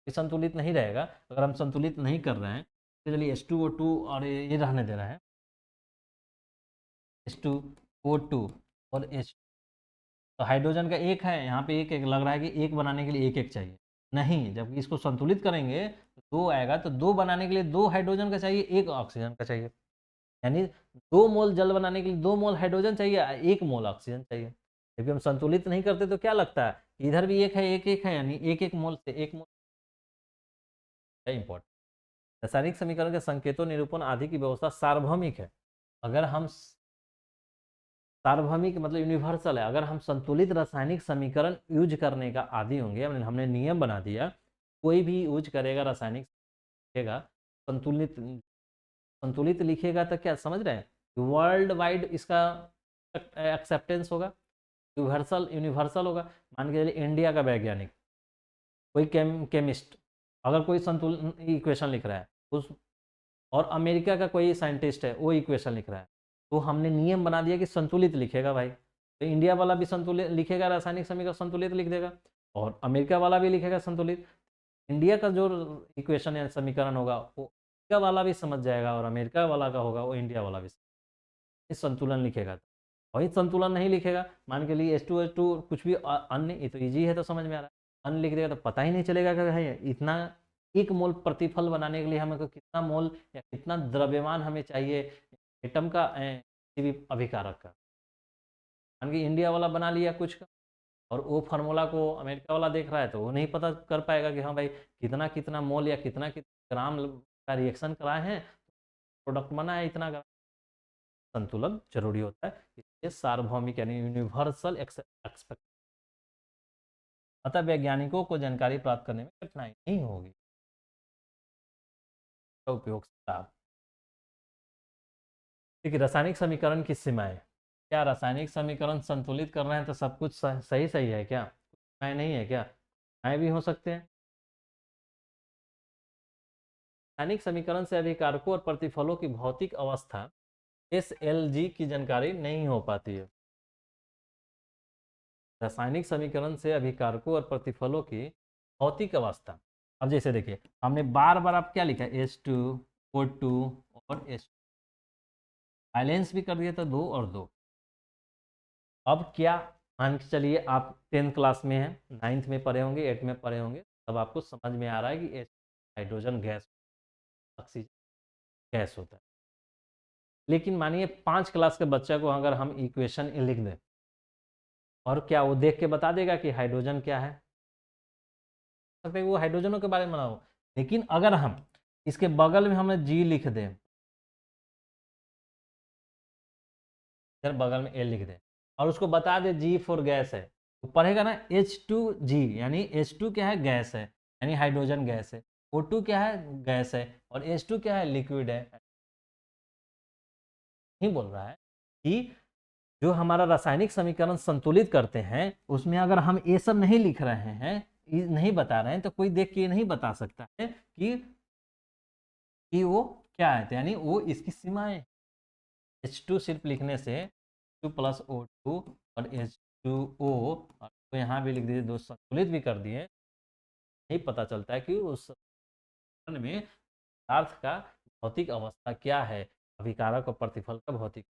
संतुलित नहीं रहेगा, अगर हम संतुलित नहीं कर रहे हैं तो चलिए H2O2 और ये रहने दे रहा है, H2O2 और H, तो हाइड्रोजन का एक है, यहाँ पे एक एक लग रहा है कि एक बनाने के लिए एक एक चाहिए, नहीं, जबकि इसको संतुलित करेंगे तो 2 आएगा, तो 2 बनाने के लिए 2 हाइड्रोजन का चाहिए, 1 ऑक्सीजन का चाहिए, यानी 2 मोल जल बनाने के लिए 2 मोल हाइड्रोजन चाहिए, 1 मोल ऑक्सीजन चाहिए। जबकि हम संतुलित नहीं करते तो क्या लगता है, इधर भी एक है, एक एक है, यानी एक एक मोल से 1 मोल। इंपॉर्टेंट, रासायनिक समीकरण के संकेतों, निरूपण आदि की व्यवस्था सार्वभौमिक है। अगर हम सार्वभौमिक मतलब यूनिवर्सल है, अगर हम संतुलित रासायनिक समीकरण यूज करने का आदी होंगे, हमने नियम बना दिया, कोई भी यूज करेगा रासायनिक लिखेगा, संतुलित संतुलित लिखेगा तो क्या समझ रहे हैं, वर्ल्ड वाइड इसका एक्सेप्टेंस होगा, यूनिवर्सल होगा। मान के चलिए इंडिया का वैज्ञानिक, कोई केमिस्ट अगर कोई संतुलन इक्वेशन लिख रहा है उस, और अमेरिका का कोई साइंटिस्ट है वो इक्वेशन लिख रहा है, तो हमने नियम बना दिया कि संतुलित लिखेगा भाई, तो इंडिया वाला भी संतुलित लिखेगा, रासायनिक समीकरण संतुलित लिख देगा, और अमेरिका वाला भी लिखेगा संतुलित। इंडिया का जो इक्वेशन या समीकरण होगा वो इंडिया वाला भी समझ जाएगा, और अमेरिका वाला का होगा वो इंडिया वाला भी संतुलन लिखेगा। वही संतुलन नहीं लिखेगा, मान के लिए H2H2 कुछ भी अन्य, ये तो ईजी है तो समझ में आ रहा है, अन्य लिख देगा तो पता ही नहीं चलेगा कि भाई इतना 1 मोल प्रतिफल बनाने के लिए हमको कितना मोल या कितना द्रव्यमान हमें चाहिए एटम का, किसी भी अभिकारक का। मान के इंडिया वाला बना लिया कुछ का, और वो फार्मूला को अमेरिका वाला देख रहा है, तो वो नहीं पता कर पाएगा कि हाँ भाई कितना कितना मोल या कितना कितना ग्राम का रिएक्शन कराए हैं, प्रोडक्ट बना है इतना ग्राम। संतुलन जरूरी होता है, इसलिए सार्वभौमिक यानी यूनिवर्सल एक्सपेक्ट, अतः वैज्ञानिकों को जानकारी प्राप्त करने में कठिनाई नहीं होगी। उपयोग देखिए, रासायनिक समीकरण की सीमाएं, क्या रासायनिक समीकरण संतुलित कर रहे हैं तो सब कुछ सही सही है क्या, सीमाएं नहीं है क्या, सीमाएं भी हो सकते हैं। रासायनिक समीकरण से अभिकारकों और प्रतिफलों की भौतिक अवस्था SLG की जानकारी नहीं हो पाती है। रासायनिक समीकरण से अभिकारकों और प्रतिफलों की भौतिक अवस्था, अब जैसे देखिए हमने बार बार आप क्या लिखा है, H2O2 और H, बैलेंस भी कर दिया था 2 और 2। अब क्या, मान के चलिए आप 10th क्लास में हैं, 9th में पढ़े होंगे, 8th में पढ़े होंगे, तब आपको समझ में आ रहा है कि हाइड्रोजन गैस, ऑक्सीजन गैस होता है। लेकिन मानिए 5 क्लास के बच्चे को अगर हम इक्वेशन लिख दें, और क्या वो देख के बता देगा कि हाइड्रोजन क्या है, वो हाइड्रोजनों के बारे में ना हो, लेकिन अगर हम इसके बगल में हमें G लिख दें, इधर बगल में L लिख दें, और उसको बता दे G फॉर गैस है, तो पढ़ेगा ना H2G, यानी H2 क्या है, गैस है, यानी हाइड्रोजन गैस है, O2 क्या है, गैस है, और H2 क्या है, लिक्विड है। नहीं बोल रहा है कि जो हमारा रासायनिक समीकरण संतुलित करते हैं उसमें अगर हम ये सब नहीं लिख रहे हैं, नहीं बता रहे हैं, तो कोई देख के ये नहीं बता सकता है कि वो क्या है, तो यानी वो इसकी सीमाएं, H2 सिर्फ लिखने से 2 + O2 और H2O, और तो यहाँ भी लिख दिए, दो संतुलित भी कर दिए, नहीं पता चलता है कि उस में पदार्थ का भौतिक अवस्था क्या है, अभिकारक और प्रतिफल का भौतिक,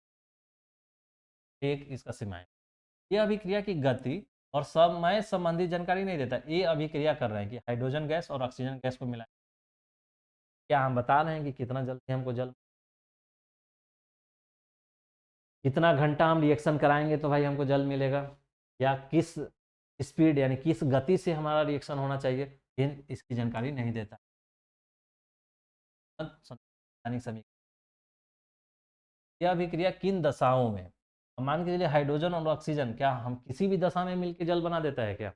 एक इसका सीमाएं। ये अभिक्रिया की गति और समय संबंधी जानकारी नहीं देता, ये अभिक्रिया कर रहे हैं कि हाइड्रोजन गैस और ऑक्सीजन गैस को मिलाएं, क्या हम बता रहे हैं कि कितना जल्दी हमको जल, कितना घंटा हम रिएक्शन कराएंगे तो भाई हमको जल मिलेगा, या किस स्पीड यानी किस गति से हमारा रिएक्शन होना चाहिए, इसकी जानकारी नहीं देता। समीकरण, यह अभिक्रिया किन दशाओं में, मान के चलिए हाइड्रोजन और ऑक्सीजन, क्या हम किसी भी दशा में मिलकर जल बना देता है क्या,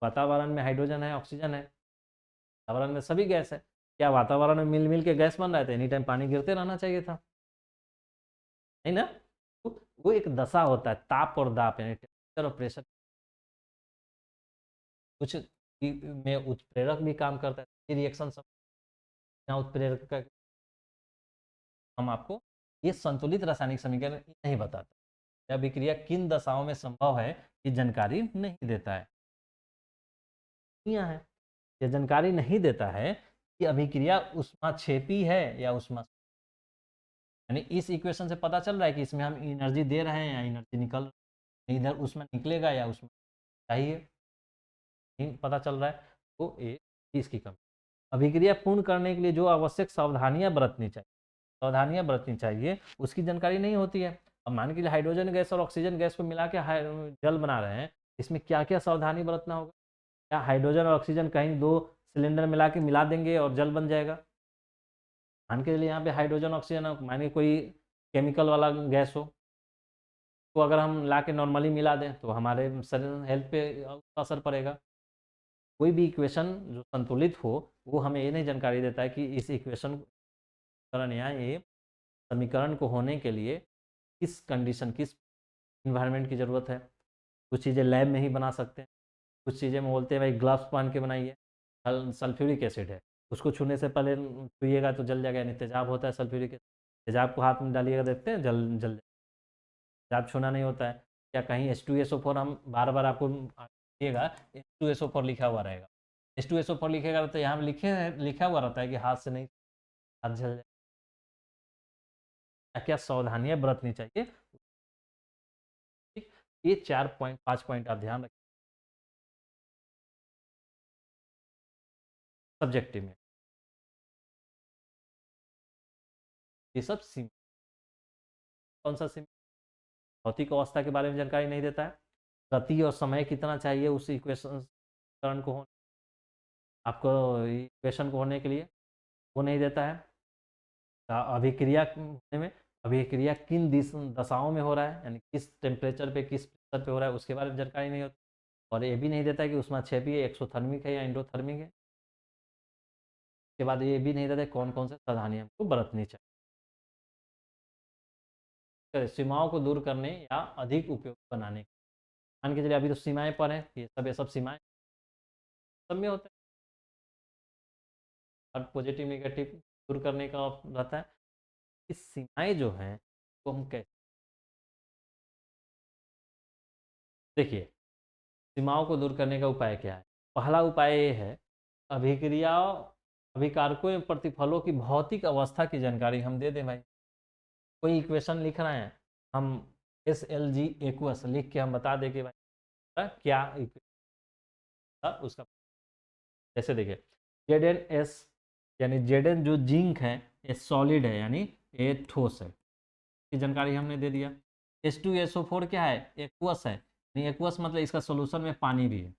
वातावरण में हाइड्रोजन है, ऑक्सीजन है, वातावरण में सभी गैस है, क्या वातावरण में मिल मिल के गैस बन रहा था? एनी टाइम पानी गिरते रहना चाहिए था, नहीं ना? वो एक दशा होता है, ताप और दाप, यानी टेम्परेचर और प्रेशर। कुछ में उत्प्रेरक भी काम करता है, रिएक्शन सब उत्प्रेरक का। हम आपको ये संतुलित रासायनिक समीकरण नहीं बताता, यह अभिक्रिया किन दशाओं में संभव है ये जानकारी नहीं देता है। है यह जानकारी नहीं देता है कि अभिक्रिया ऊष्माक्षेपी है या ऊष्मा, यानी इस इक्वेशन से पता चल रहा है कि इसमें हम एनर्जी दे रहे हैं या एनर्जी निकल, इधर उसमें निकलेगा या उसमें चाहिए, नहीं पता चल रहा है, तो ये चीज़ की कमी। अभिक्रिया पूर्ण करने के लिए जो आवश्यक सावधानियां बरतनी चाहिए उसकी जानकारी नहीं होती है। अब मान के लिए हाइड्रोजन गैस और ऑक्सीजन गैस को मिला के जल बना रहे हैं, इसमें क्या क्या सावधानी बरतना होगा? क्या हाइड्रोजन और ऑक्सीजन कहीं दो सिलेंडर मिला देंगे और जल बन जाएगा? मान के लिए यहाँ पे हाइड्रोजन ऑक्सीजन, मानिए कोई केमिकल वाला गैस हो, तो अगर हम ला के नॉर्मली मिला दें तो हमारे शरीर हेल्थ पे असर पड़ेगा। कोई भी इक्वेशन जो संतुलित हो वो हमें ये नहीं जानकारी देता है कि इस इक्वेशन या ये समीकरण को होने के लिए किस कंडीशन, किस इन्वायरमेंट की ज़रूरत है। कुछ चीज़ें लैब में ही बना सकते हैं, कुछ चीज़ें में बोलते हैं भाई ग्लव्स पहन के बनाइए। सल्फ्यूरिक एसिड है, उसको छूने से पहले छूइएगा तो जल जाएगा, यानी तेजाब होता है सल्फ्यूरिक एसिड। तेजाब को हाथ में डालिएगा, देखते हैं जल तेजाब छूना नहीं होता है। क्या कहीं H2SO4 हम बार बार आपको दिएगा, H2SO4 लिखा हुआ रहेगा, H2SO4 लिखेगा तो यहाँ लिखा हुआ रहता है कि हाथ से नहीं, हाथ जल जाए। क्या क्या सावधानियां बरतनी चाहिए, ठीक, ये 5 पॉइंट आप ध्यान रखें सब्जेक्टिव में। ये सब सीमित, कौन सा सीमित? भौतिक अवस्था के बारे में जानकारी नहीं देता है, गति और समय कितना चाहिए उस इक्वेशन को आपको इक्वेशन को होने के लिए, वो नहीं देता है। अभिक्रिया होने में, अभिक्रिया किन दशाओं में हो रहा है, यानी किस टेम्परेचर पे, किस प्रेशर पे हो रहा है, उसके बारे में जानकारी नहीं होती। और ये भी नहीं देता है कि ऊष्माक्षेपी है, एक्सोथर्मिक है या एंडोथर्मिक है। उसके बाद ये भी नहीं देता है कौन कौन से सावधानियां हमको बरतनी चाहिए सीमाओं को दूर करने या अधिक उपयोग बनाने। मान के चलिए अभी तो सीमाएं पर हैं, ये सब सीमाएं सब में होता है, और पॉजिटिव नेगेटिव दूर करने का रहता है। इस सीमाएं जो हैं वो हम कैसे देखिए, सीमाओं को दूर करने का उपाय क्या है? पहला उपाय ये है, अभिक्रिया अभिकारकों एवं प्रतिफलों की भौतिक अवस्था की जानकारी हम दे दें भाई। कोई इक्वेशन लिख रहे हैं, हम SLG एक्वस लिख के हम बता दें कि भाई क्या उसका, जैसे देखिए Zn यानी Zn जो जिंक है ये सॉलिड है, यानी ये ठोस है, की जानकारी हमने दे दिया। H2SO4 क्या है? एक्वस है, नहीं एक्वस मतलब इसका सोल्यूशन में पानी भी है,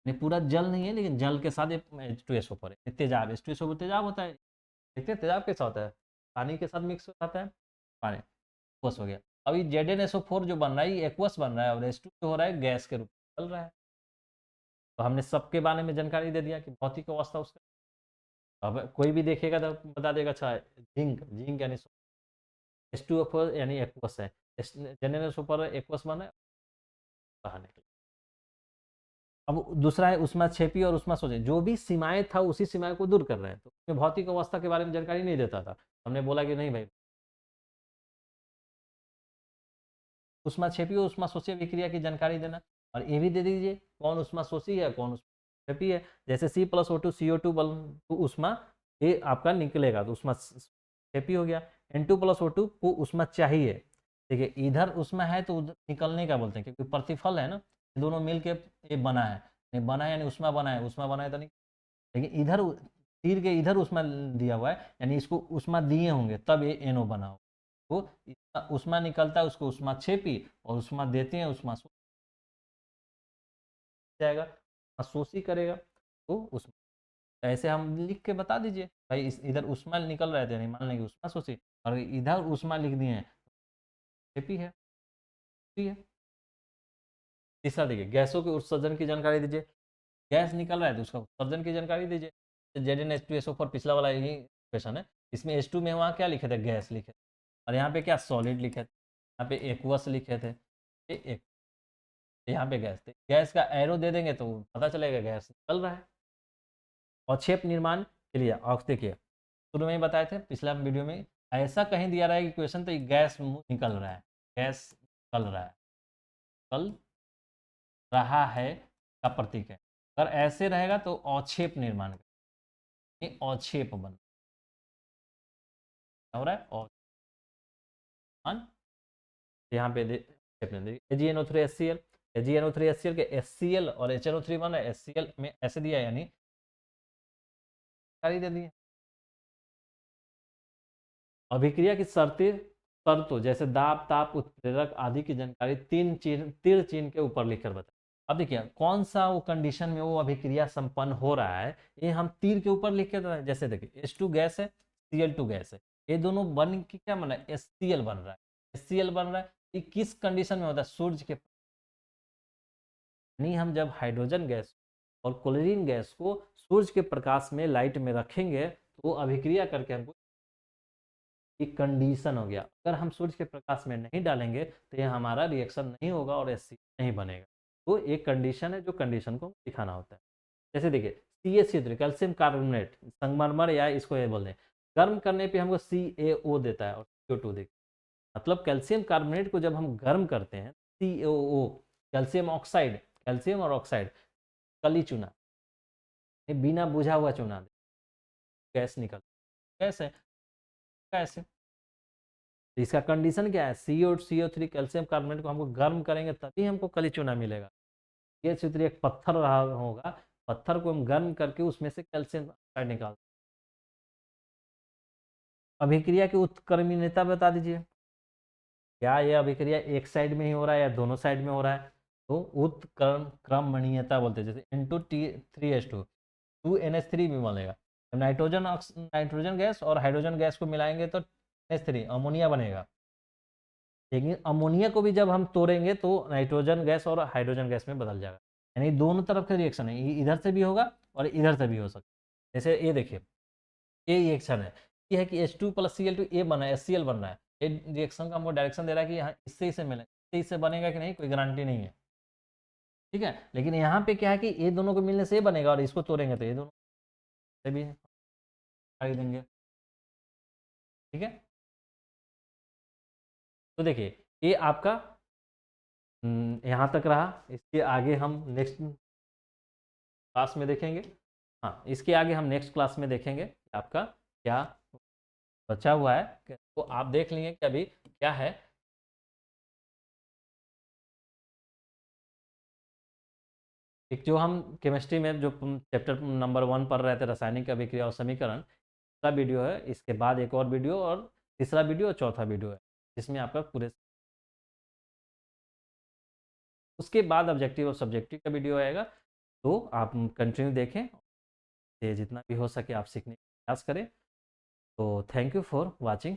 नहीं पूरा जल नहीं है लेकिन जल के साथ H2SO4 है। तेजाब, H2SO4 तेजाब होता है, देखते हैं तेजाब कैसा होता है, पानी के साथ मिक्स हो जाता है, पानी एक्वस हो गया। अभी ZnSO4 जो बन रहा है ये एक्वस बन रहा है, और H2 जो हो रहा है गैस के रूप में चल रहा है। तो हमने सबके बारे में जानकारी दे दिया कि भौतिक अवस्था उसका। अब कोई भी देखेगा तो बता देगा अच्छा जिंक, जिंक यानी H2O4 यानी एक्वस है, ZnSO4 एक्वस बना है बहाने के लिए। अब दूसरा है ऊष्माक्षेपी और ऊष्माशोषी, जो भी सीमाएं था उसी सीमाएं को दूर कर रहे हैं, तो उसमें भौतिक अवस्था के बारे में जानकारी नहीं देता था। हमने बोला कि नहीं भाई, ऊष्माक्षेपी और ऊष्माशोषी अभिक्रिया की जानकारी देना, और ये भी दे दीजिए कौन ऊष्माशोषी है कौन ऊष्माक्षेपी है। जैसे C+O2 CO2 तो ऊष्मा ये आपका निकलेगा तो ऊष्माक्षेपी हो गया। N2+O2 को ऊष्मा चाहिए, देखिए इधर ऊष्मा है तो उधर निकलने का बोलते हैं, क्योंकि प्रतिफल है ना, दोनों मिल के ये बना है, नहीं बना है यानी ऊष्मा बना है, ऊष्मा बना है तो नहीं, लेकिन इधर तीर के इधर ऊष्मा दिया हुआ है, यानी इसको ऊष्मा दिए होंगे तब ये NO बना हो, तो ऊष्मा निकलता है उसको ऊष्माक्षेपी, और ऊष्मा देते हैं ऊष्मा जाएगा, शोषी करेगा तो ऊष्मा। ऐसे हम लिख के बता दीजिए भाई, इधर ऊष्मा निकल रहे थे, नहीं मान लेंगे ऊष्मा शोषी, और इधर ऊष्मा लिख दिए हैं क्षेपी है, ठीक है। तीसरा देखिए, गैसों के उत्सर्जन की जानकारी दीजिए, गैस निकल रहा है तो उसका उत्सर्जन की जानकारी दीजिए। ZnH2SO4 पिछला वाला यही क्वेश्चन है। इसमें H2 में वहाँ क्या लिखे थे, गैस लिखे थे, और यहाँ पे क्या सॉलिड लिखे थे, यहाँ पे एक्वस लिखे थे, ये एक यहाँ पे गैस थे। गैस का एरो दे देंगे तो पता चलेगा गैस निकल रहा है। अवक्षेप निर्माण के लिए देखिए शुरू में ही बताए थे पिछला वीडियो में, ऐसा कहीं दिया रहा है कि क्वेश्चन तो गैस निकल रहा है, गैस निकल रहा है, निकल रहा है का प्रतीक है। अगर ऐसे रहेगा तो अवक्षेप निर्माण अवक्षेप बन हो रहा है और यहाँ पे AgNO3HCl, AgNO3HCl के HCl और HNO3 बन रहा है, HCl में ऐसे दिया यानी सारी दे दी। अभिक्रिया की शर्तों जैसे दाब, ताप, उत्प्रेरक आदि की जानकारी तीर चिन्ह के ऊपर लिखकर बताए। अब देखिए कौन सा वो कंडीशन में वो अभिक्रिया संपन्न हो रहा है, ये हम तीर के ऊपर लिख के, जैसे देखिए H2 गैस है, Cl2 गैस है, ये दोनों बन के क्या बन रहा है, HCl बन रहा है, HCl बन रहा है। ये किस कंडीशन में होता है, सूर्य के, नहीं हम जब हाइड्रोजन गैस और क्लोरीन गैस को सूर्य के प्रकाश में लाइट में रखेंगे तो वो अभिक्रिया करके हमको एक कंडीशन हो गया। अगर हम सूर्य के प्रकाश में नहीं डालेंगे तो यह हमारा रिएक्शन नहीं होगा और HCl नहीं बनेगा। तो एक कंडीशन है जो कंडीशन को दिखाना होता है। जैसे देखिए CaCO3 कैल्शियम कार्बोनेट संगमरमर या इसको ये बोल दें, गर्म करने पे हमको CaO देता है और CO2 देता है। मतलब कैल्शियम कार्बोनेट को जब हम गर्म करते हैं CaO कैल्शियम ऑक्साइड, कैल्शियम और ऑक्साइड कली चूना, बिना बुझा हुआ चूना गैस निकल, गैस है, गैस है। तो इसका कंडीशन क्या है, CO3 कैल्शियम कार्बोनेट को हमको गर्म करेंगे तभी हमको कली चूना मिलेगा। CaCO3 एक पत्थर रहा होगा, पत्थर को हम गर्म करके उसमें से कैल्शियम ऑक्साइड निकालते। अभिक्रिया की उत्क्रमणीयता बता दीजिए, क्या यह अभिक्रिया एक साइड में ही हो रहा है या दोनों साइड में हो रहा है। तो उत्क्रमणीयता बोलते हैं, जैसे N2 3H2 2NH3 भी बनेगा। जब नाइट्रोजन गैस और हाइड्रोजन गैस को मिलाएंगे तो NH3 अमोनिया बनेगा। लेकिन अमोनिया को भी जब हम तोड़ेंगे तो नाइट्रोजन गैस और हाइड्रोजन गैस में बदल जाएगा। यानी दोनों तरफ का रिएक्शन है, इधर से भी होगा और इधर से भी हो सकता है। जैसे ये देखिए ये रिएक्शन है, ये है कि H2 + Cl2 ये बना है, HCl बन रहा है। ये रिएक्शन का हमको डायरेक्शन दे रहा है कि यहाँ इससे इसे मिले, इससे इससे बनेगा कि नहीं कोई गारंटी नहीं है, ठीक है। लेकिन यहाँ पे क्या है कि ये दोनों को मिलने से ये बनेगा और इसको तोड़ेंगे तो ये दोनों से भी देंगे, ठीक है। तो देखिए ये आपका यहाँ तक रहा। इसके आगे हम नेक्स्ट क्लास में देखेंगे। हाँ, इसके आगे हम नेक्स्ट क्लास में देखेंगे कि आपका क्या बचा हुआ है। तो आप देख लेंगे कि अभी क्या है। एक जो हम केमिस्ट्री में जो चैप्टर नंबर 1 पढ़ रहे थे, रासायनिक अभिक्रिया और समीकरण, का वीडियो है। इसके बाद एक और वीडियो और तीसरा वीडियो और चौथा वीडियो है, जिसमें आपका पूरे, उसके बाद ऑब्जेक्टिव और सब्जेक्टिव का वीडियो आएगा। तो आप कंटिन्यू देखें, ये जितना भी हो सके आप सीखने का प्रयास करें। तो थैंक यू फॉर वॉचिंग।